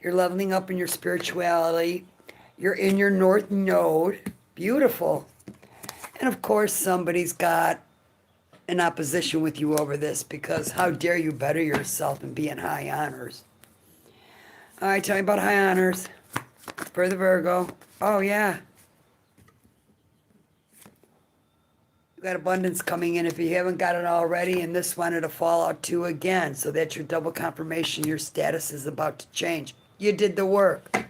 You're leveling up in your spirituality. You're in your north node. Beautiful. And of course, somebody's got in opposition with you over this, because how dare you better yourself and be in high honors. All right, tell me about high honors for the Virgo. Oh, yeah. You got abundance coming in if you haven't got it already, and this one it'll fall out too again. So that's your double confirmation. Your status is about to change. You did the work.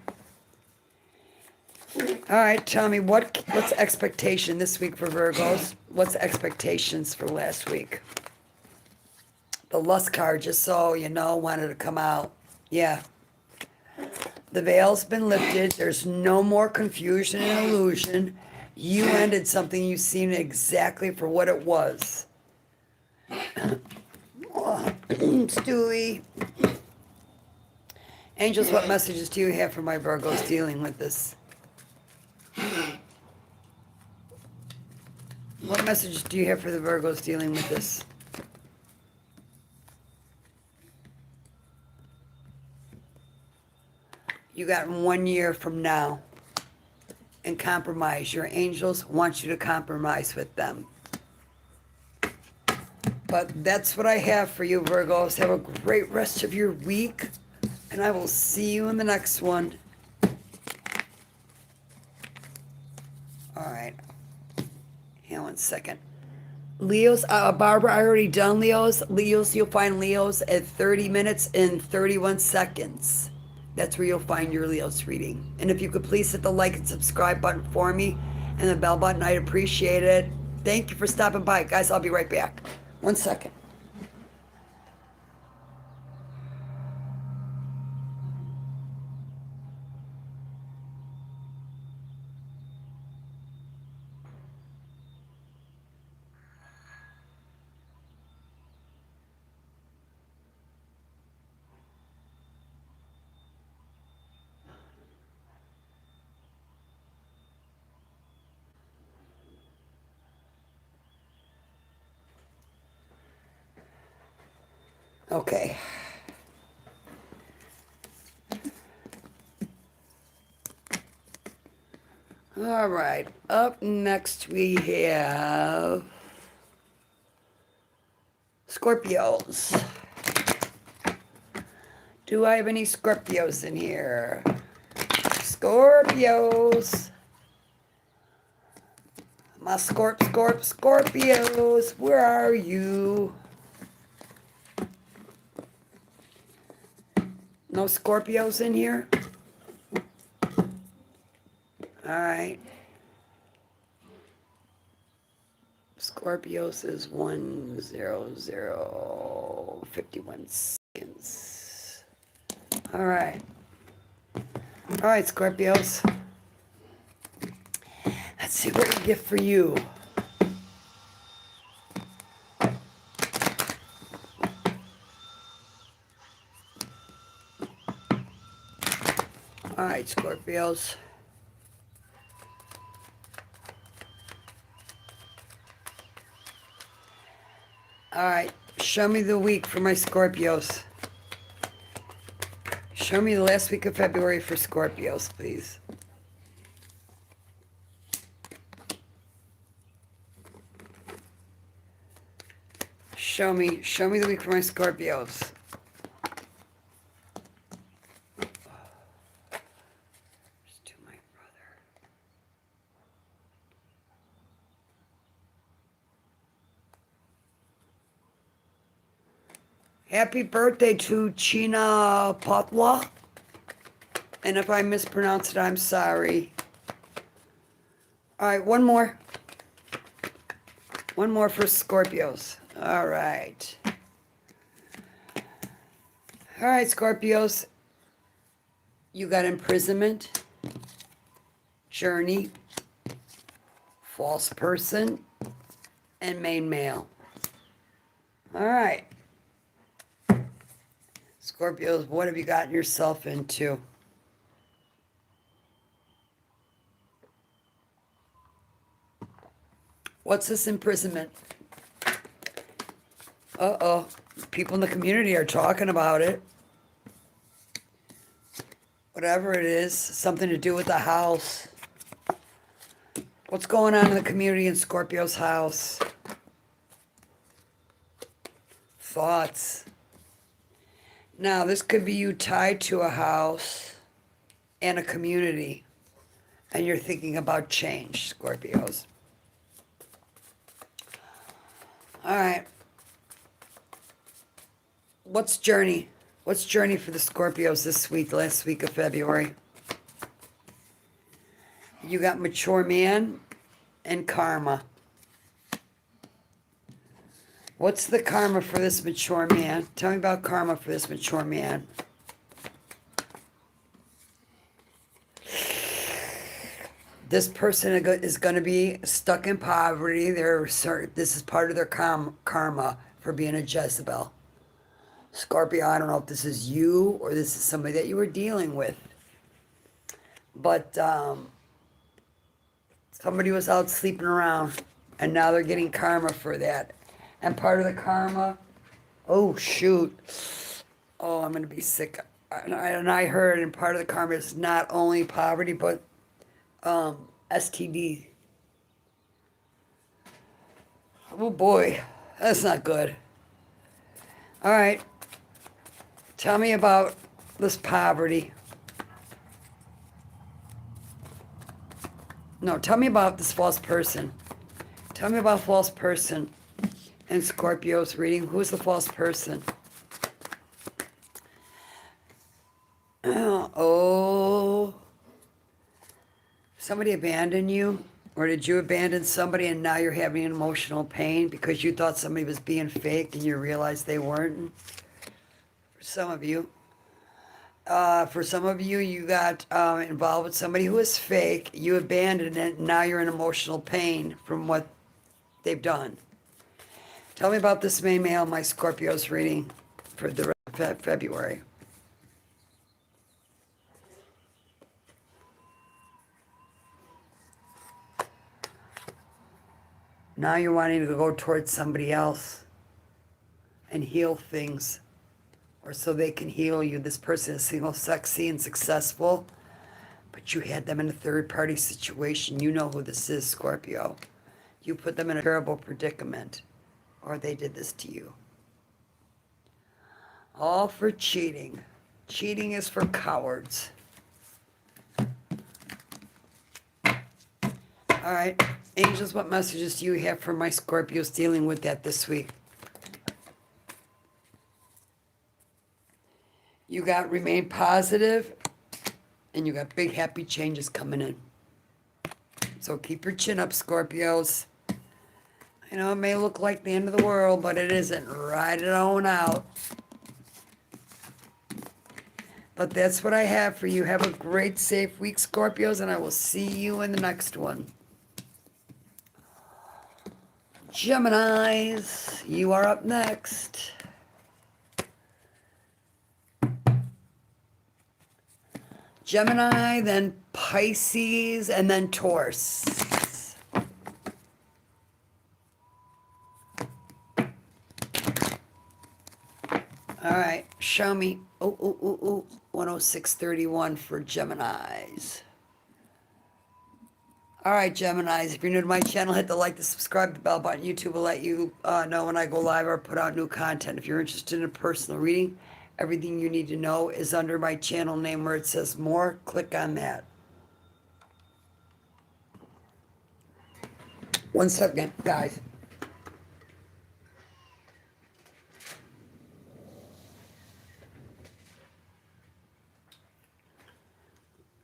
All right, tell me what's expectation this week for Virgos? What's expectations for last week? The lust card, just so you know, wanted to come out. Yeah. The veil's been lifted. There's no more confusion and illusion. You ended something you seen exactly for what it was. Stewie. Angels, what messages do you have for my Virgos dealing with this? What messages do you have for the Virgos dealing with this? You got 1 year from now. And compromise. Your angels want you to compromise with them. But that's what I have for you, Virgos. Have a great rest of your week. And I will see you in the next one. All right. Hang on 1 second. Leos, Barbara, I already done Leos. Leos, you'll find Leos at 30 minutes and 31 seconds. That's where you'll find your Leos reading. And if you could please hit the like and subscribe button for me and the bell button, I'd appreciate it. Thank you for stopping by. Guys, I'll be right back. 1 second. Okay. All right. Up next we have Scorpios. Do I have any Scorpios in here? Scorpios. My Scorpios. Where are you? No Scorpios in here? Alright. Scorpios is 10051 seconds. Alright. Alright, Scorpios. Let's see what we get for you. Alright, Scorpios. Alright, show me the week for my Scorpios. Show me the last week of February for Scorpios, please. Show me the week for my Scorpios. To my brother. Happy birthday to China Patwa. And if I mispronounce it, I'm sorry. All right, one more. One more for Scorpios. All right. All right, Scorpios. You got imprisonment, journey, false person, and main male. All right. Scorpios, what have you gotten yourself into? What's this imprisonment? Uh-oh. People in the community are talking about it. Whatever it is, something to do with the house. What's going on in the community in Scorpio's house? Thoughts. Now, this could be you tied to a house and a community, and you're thinking about change, Scorpios. All right. What's journey? What's journey for the Scorpios this week, last week of February? You got mature man and karma. What's the karma for this mature man? Tell me about karma for this mature man. This person is going to be stuck in poverty. This is part of their karma for being a Jezebel. Scorpio, I don't know if this is you or this is somebody that you were dealing with. But somebody was out sleeping around, and now they're getting karma for that. And part of the karma, oh, shoot. Oh, I'm going to be sick. And I heard, and part of the karma is not only poverty, but STD. Oh, boy. That's not good. All right. Tell me about this poverty. No, tell me about this false person. Tell me about false person in Scorpio's reading. Who's the false person? Oh. Somebody abandoned you? Or did you abandon somebody and now you're having emotional pain because you thought somebody was being fake and you realized they weren't? For some of you. For some of you, you got involved with somebody who was fake. You abandoned it, and now you're in emotional pain from what they've done. Tell me about this main male, my Scorpio's reading for the rest of February. Now you're wanting to go towards somebody else and heal things, or so they can heal you. This person is single, sexy, and successful, but you had them in a third-party situation. You know who this is, Scorpio. You put them in a terrible predicament, or they did this to you. All for cheating. Cheating is for cowards. All right. Angels, what messages do you have for my Scorpios dealing with that this week? You got remain positive, and you got big happy changes coming in. So keep your chin up, Scorpios. I know it may look like the end of the world, but it isn't. Ride it on out. But that's what I have for you. Have a great, safe week, Scorpios, and I will see you in the next one. Geminis, you are up next. Gemini, then Pisces, and then Taurus. All right, show me. 106.31 for Geminis. All right, Geminis, if you're new to my channel, hit the like, the subscribe, the bell button. YouTube will let you know when I go live or put out new content. If you're interested in a personal reading, everything you need to know is under my channel name where it says more. Click on that. 1 second, guys.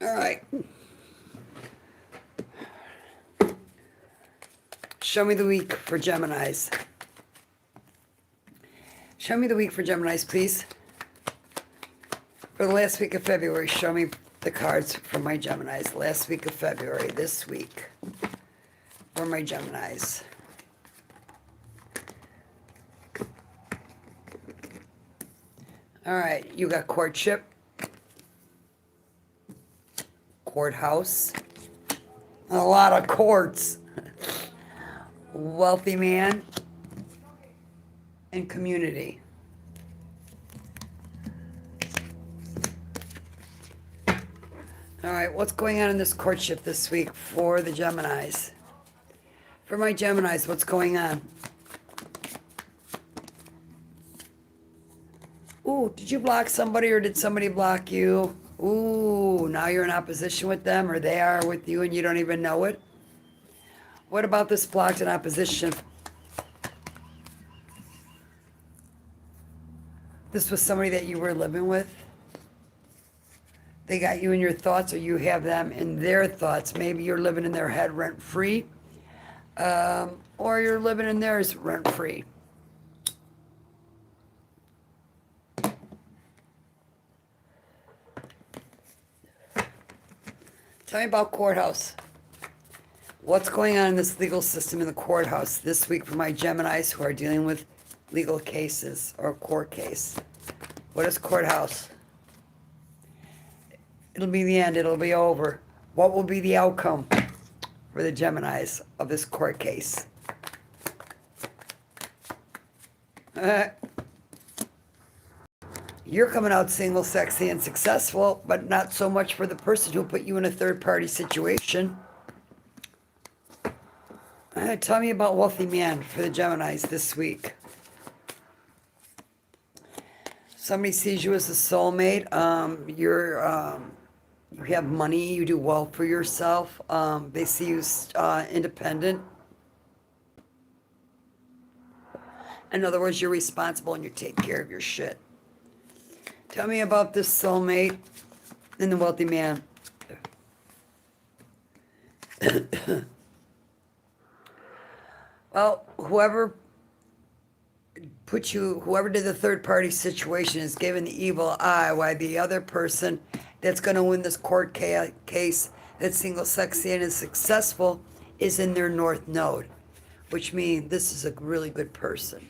All right. Show me the week for Geminis. Show me the week for Geminis, please. For the last week of February, show me the cards for my Geminis. Last week of February, this week, for my Geminis. All right, you got courtship, courthouse, a lot of courts, wealthy man, and community. All right, what's going on in this courtship this week for the Geminis? For my Geminis, what's going on? Ooh, did you block somebody or did somebody block you? Ooh, now you're in opposition with them or they are with you and you don't even know it? What about this blocked in opposition? This was somebody that you were living with? They got you in your thoughts or you have them in their thoughts. Maybe you're living in their head rent-free. Or you're living in theirs rent-free. Tell me about courthouse. What's going on in this legal system in the courthouse this week for my Geminis who are dealing with legal cases or court case? What is courthouse? It'll be the end. It'll be over. What will be the outcome for the Geminis of this court case? You're coming out single, sexy, and successful, but not so much for the person who put you in a third-party situation. Tell me about wealthy man for the Geminis this week. Somebody sees you as a soulmate. You have money. You do well for yourself. They see you independent. In other words, you're responsible and you take care of your shit. Tell me about this soulmate and the wealthy man. Well, whoever did the third party situation is given the evil eye, while the other person that's going to win this court case that's single, sexy, and is successful is in their north node, which means this is a really good person.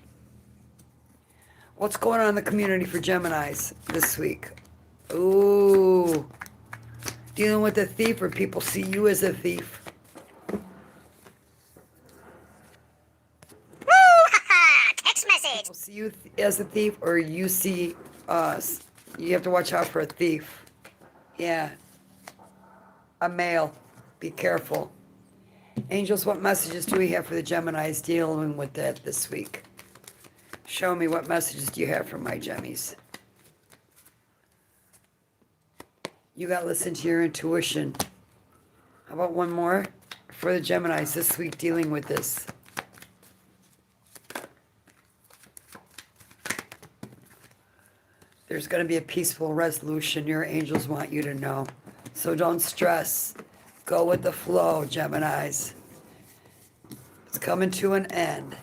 What's going on in the community for Geminis this week? Ooh. Dealing with a thief or people see you as a thief. Text message. People see you as a thief or you see us. You have to watch out for a thief. Yeah. A male. Be careful. Angels, what messages do we have for the Geminis dealing with that this week? Show me what messages do you have for my Gemmies. You got to listen to your intuition. How about one more for the Geminis this week dealing with this? There's going to be a peaceful resolution. Your angels want you to know. So don't stress. Go with the flow, Geminis. It's coming to an end.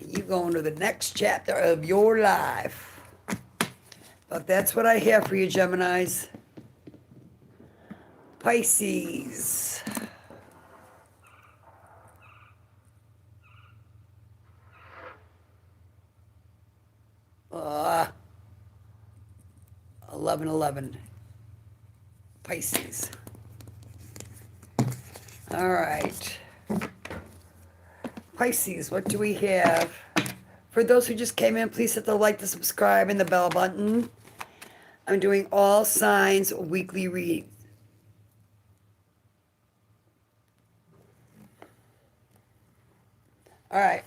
You going to the next chapter of your life. But that's what I have for you, Geminis. Pisces. Uh, 11:11. Pisces. All right. Pisces, what do we have? For those who just came in, please hit the like, the subscribe, and the bell button. I'm doing all signs weekly read. All right.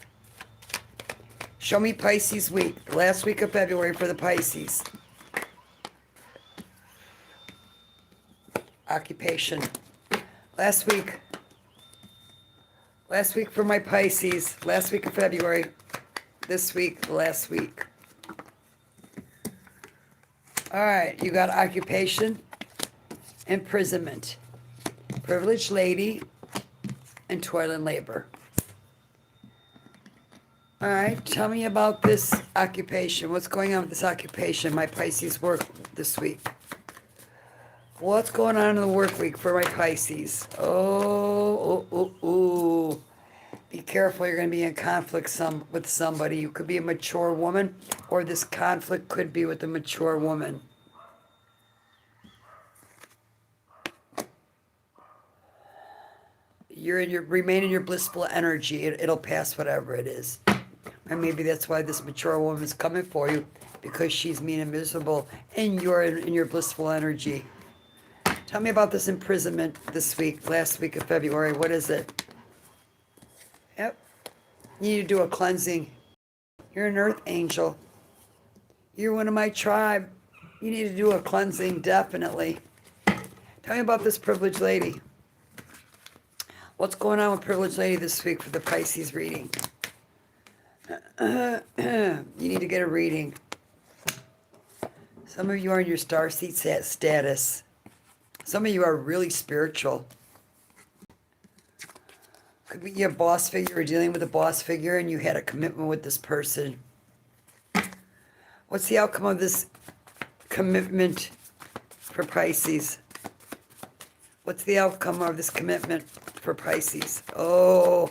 Show me Pisces week. Last week of February for the Pisces. Occupation. Last week for my Pisces. Last week of February. This week, last week. All right, you got occupation, imprisonment, privileged lady, and toil and labor. All right, tell me about this occupation. What's going on with this occupation, my Pisces work this week? What's going on in the work week for my Pisces? Oh. Be careful, you're going to be in conflict with somebody. You could be a mature woman, or this conflict could be with a mature woman. Remain in your blissful energy. It'll pass whatever it is. And maybe that's why this mature woman is coming for you, because she's mean and miserable, and you're in your blissful energy. Tell me about this imprisonment this week, last week of February. What is it? Yep. You need to do a cleansing. You're an earth angel. You're one of my tribe. You need to do a cleansing, definitely. Tell me about this privileged lady. What's going on with privileged lady this week for the Pisces reading? You need to get a reading. Some of you are in your starseed status. Some of you are really spiritual. Could be your boss figure or dealing with a boss figure and you had a commitment with this person. What's the outcome of this commitment for Pisces? What's the outcome of this commitment for Pisces? Oh,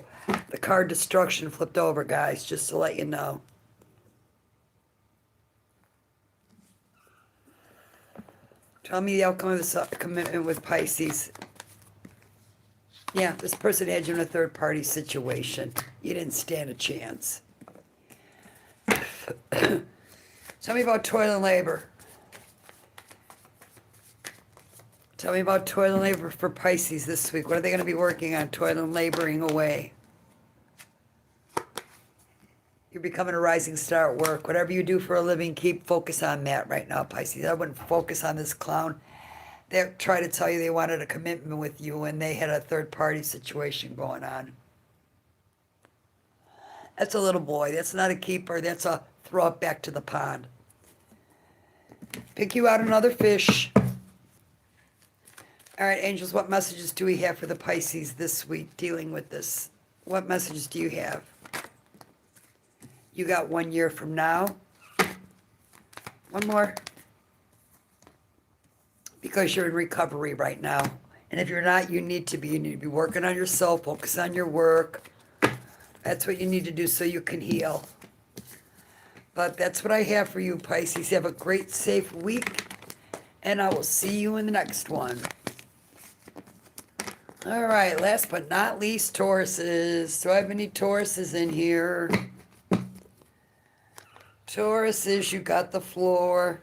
the card destruction flipped over, guys, just to let you know. Tell me the outcome of this commitment with Pisces. Yeah, this person had you in a third-party situation. You didn't stand a chance. Tell me about toil and labor. Tell me about toil and labor for Pisces this week. What are they going to be working on? Toil and laboring away. You're becoming a rising star at work. Whatever you do for a living, keep focus on that right now, Pisces. I wouldn't focus on this clown. They try to tell you they wanted a commitment with you and they had a third-party situation going on. That's a little boy. That's not a keeper. That's a throw it back to the pond. Pick you out another fish. All right, angels, what messages do we have for the Pisces this week dealing with this? What messages do you have? You got 1 year from now. One more. Because you're in recovery right now. And if you're not, you need to be. You need to be working on yourself, focus on your work. That's what you need to do so you can heal. But that's what I have for you, Pisces. Have a great, safe week. And I will see you in the next one. All right, last but not least, Tauruses. Do I have any Tauruses in here? Tauruses, you got the floor.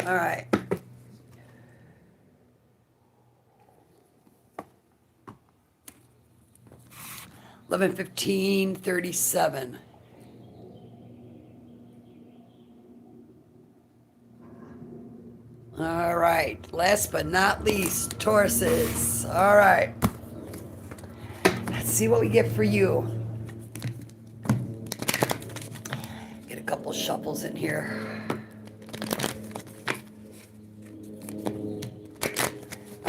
All right. 11:15:37. All right. Last but not least, Tauruses. All right. Let's see what we get for you. Get a couple shuffles in here.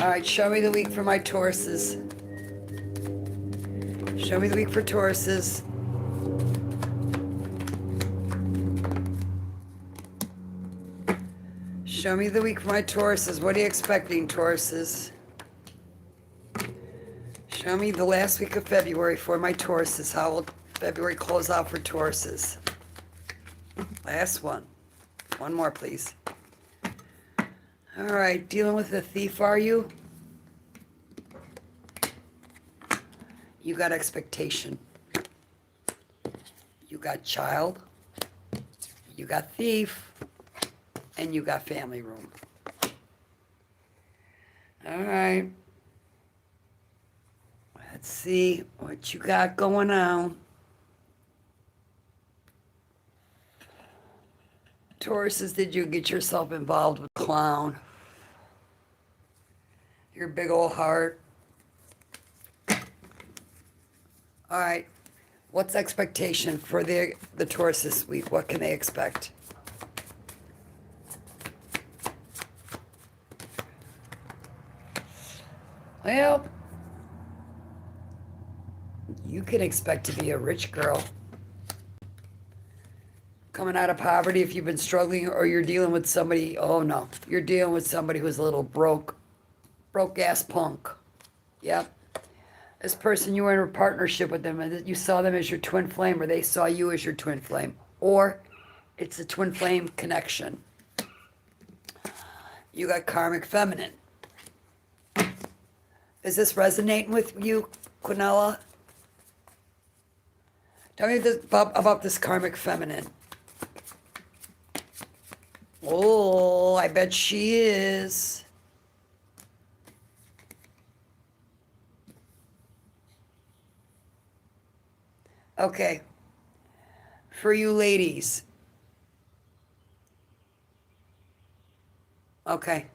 All right. Show me the week for my Tauruses. Show me the week for Tauruses. Show me the week for my Tauruses. What are you expecting, Tauruses? Show me the last week of February for my Tauruses. How will February close out for Tauruses? Last one. One more, please. All right. Dealing with the thief, are you? You got expectation. You got child. You got thief. And you got family room. All right. Let's see what you got going on. Tauruses, did you get yourself involved with clown? Your big old heart. All right. What's expectation for the Taurus this week? What can they expect? Well, you can expect to be a rich girl. Coming out of poverty if you've been struggling, or you're dealing with somebody, oh no, you're dealing with somebody who's a little broke ass punk. Yep. This person, you were in a partnership with them and you saw them as your twin flame, or they saw you as your twin flame, or it's a twin flame connection. You got karmic feminine. Is this resonating with you, Quinella? Tell me this, about this karmic feminine. Oh, I bet she is. Okay. For you ladies. Okay.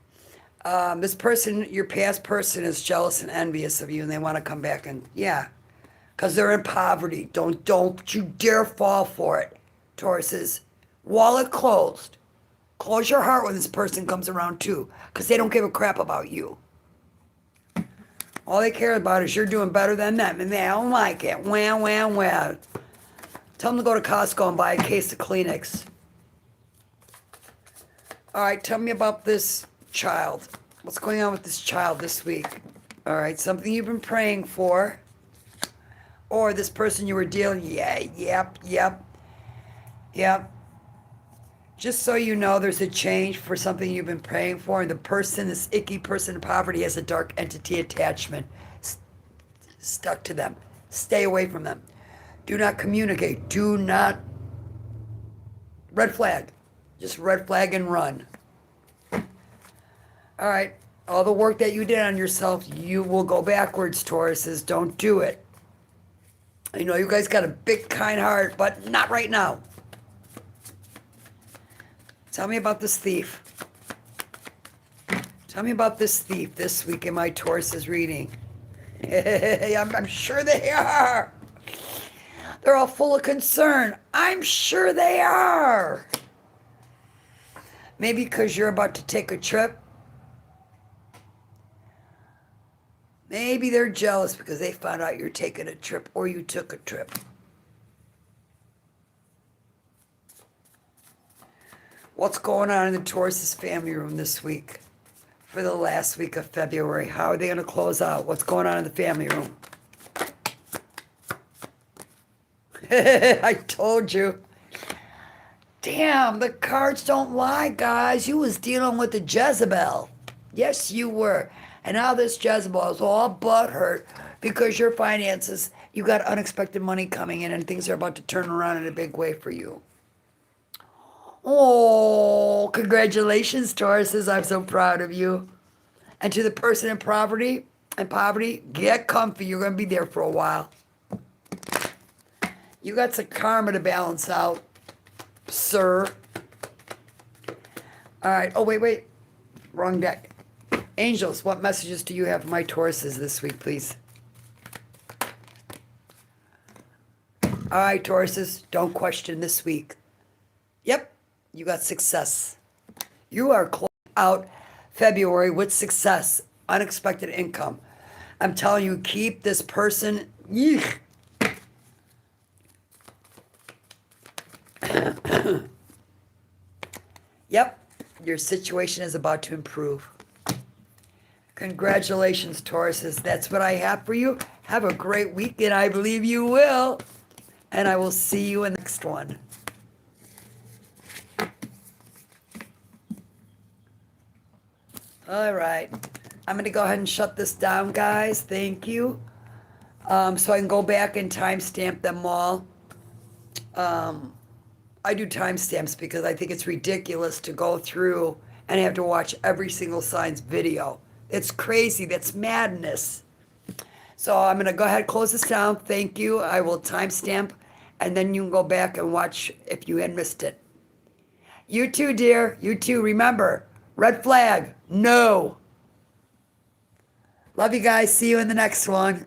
This person, your past person, is jealous and envious of you, and they want to come back and, yeah, because they're in poverty. Don't you dare fall for it, Tauruses. Wallet closed. Close your heart when this person comes around too, because they don't give a crap about you. All they care about is you're doing better than them, and they don't like it. Wham, wham, wham. Tell them to go to Costco and buy a case of Kleenex. All right, tell me about this child. What's going on with this child this week? All right, something you've been praying for, or this person you were dealing. Yep. Just so you know, there's a change for something you've been praying for, and the person, this icky person in poverty, has a dark entity attachment stuck to them. Stay away from them. Do not communicate. Do not. Red flag. Just red flag and run. All right. All the work that you did on yourself, you will go backwards, Tauruses. Don't do it. I know you guys got a big, kind heart, but not right now. Tell me about this thief. Tell me about this thief this week in my Taurus's reading. I'm sure they are. They're all full of concern. I'm sure they are. Maybe because you're about to take a trip. Maybe they're jealous because they found out you're taking a trip, or you took a trip. What's going on in the Taurus' family room this week? For the last week of February. How are they going to close out? What's going on in the family room? I told you. Damn, the cards don't lie, guys. You was dealing with the Jezebel. Yes, you were. And now this Jezebel is all butthurt because your finances, you got unexpected money coming in and things are about to turn around in a big way for you. Oh, congratulations, Tauruses. I'm so proud of you. And to the person in poverty, get comfy. You're going to be there for a while. You got some karma to balance out, sir. All right. Oh, wait. Wrong deck. Angels, what messages do you have for my Tauruses this week, please? All right, Tauruses, don't question this week. Yep, you got success. You are closing out February with success, unexpected income. I'm telling you, keep this person. Yeesh. Yep, your situation is about to improve. Congratulations, Tauruses. That's what I have for you. Have a great weekend. I believe you will. And I will see you in the next one. All right. I'm going to go ahead and shut this down, guys. Thank you. So I can go back and timestamp them all. I do timestamps because I think it's ridiculous to go through and have to watch every single sign's video. It's crazy. That's madness. So I'm going to go ahead and close this down. Thank you. I will timestamp, and then you can go back and watch if you had missed it. You too, dear. You too. Remember, red flag, no. Love you guys. See you in the next one.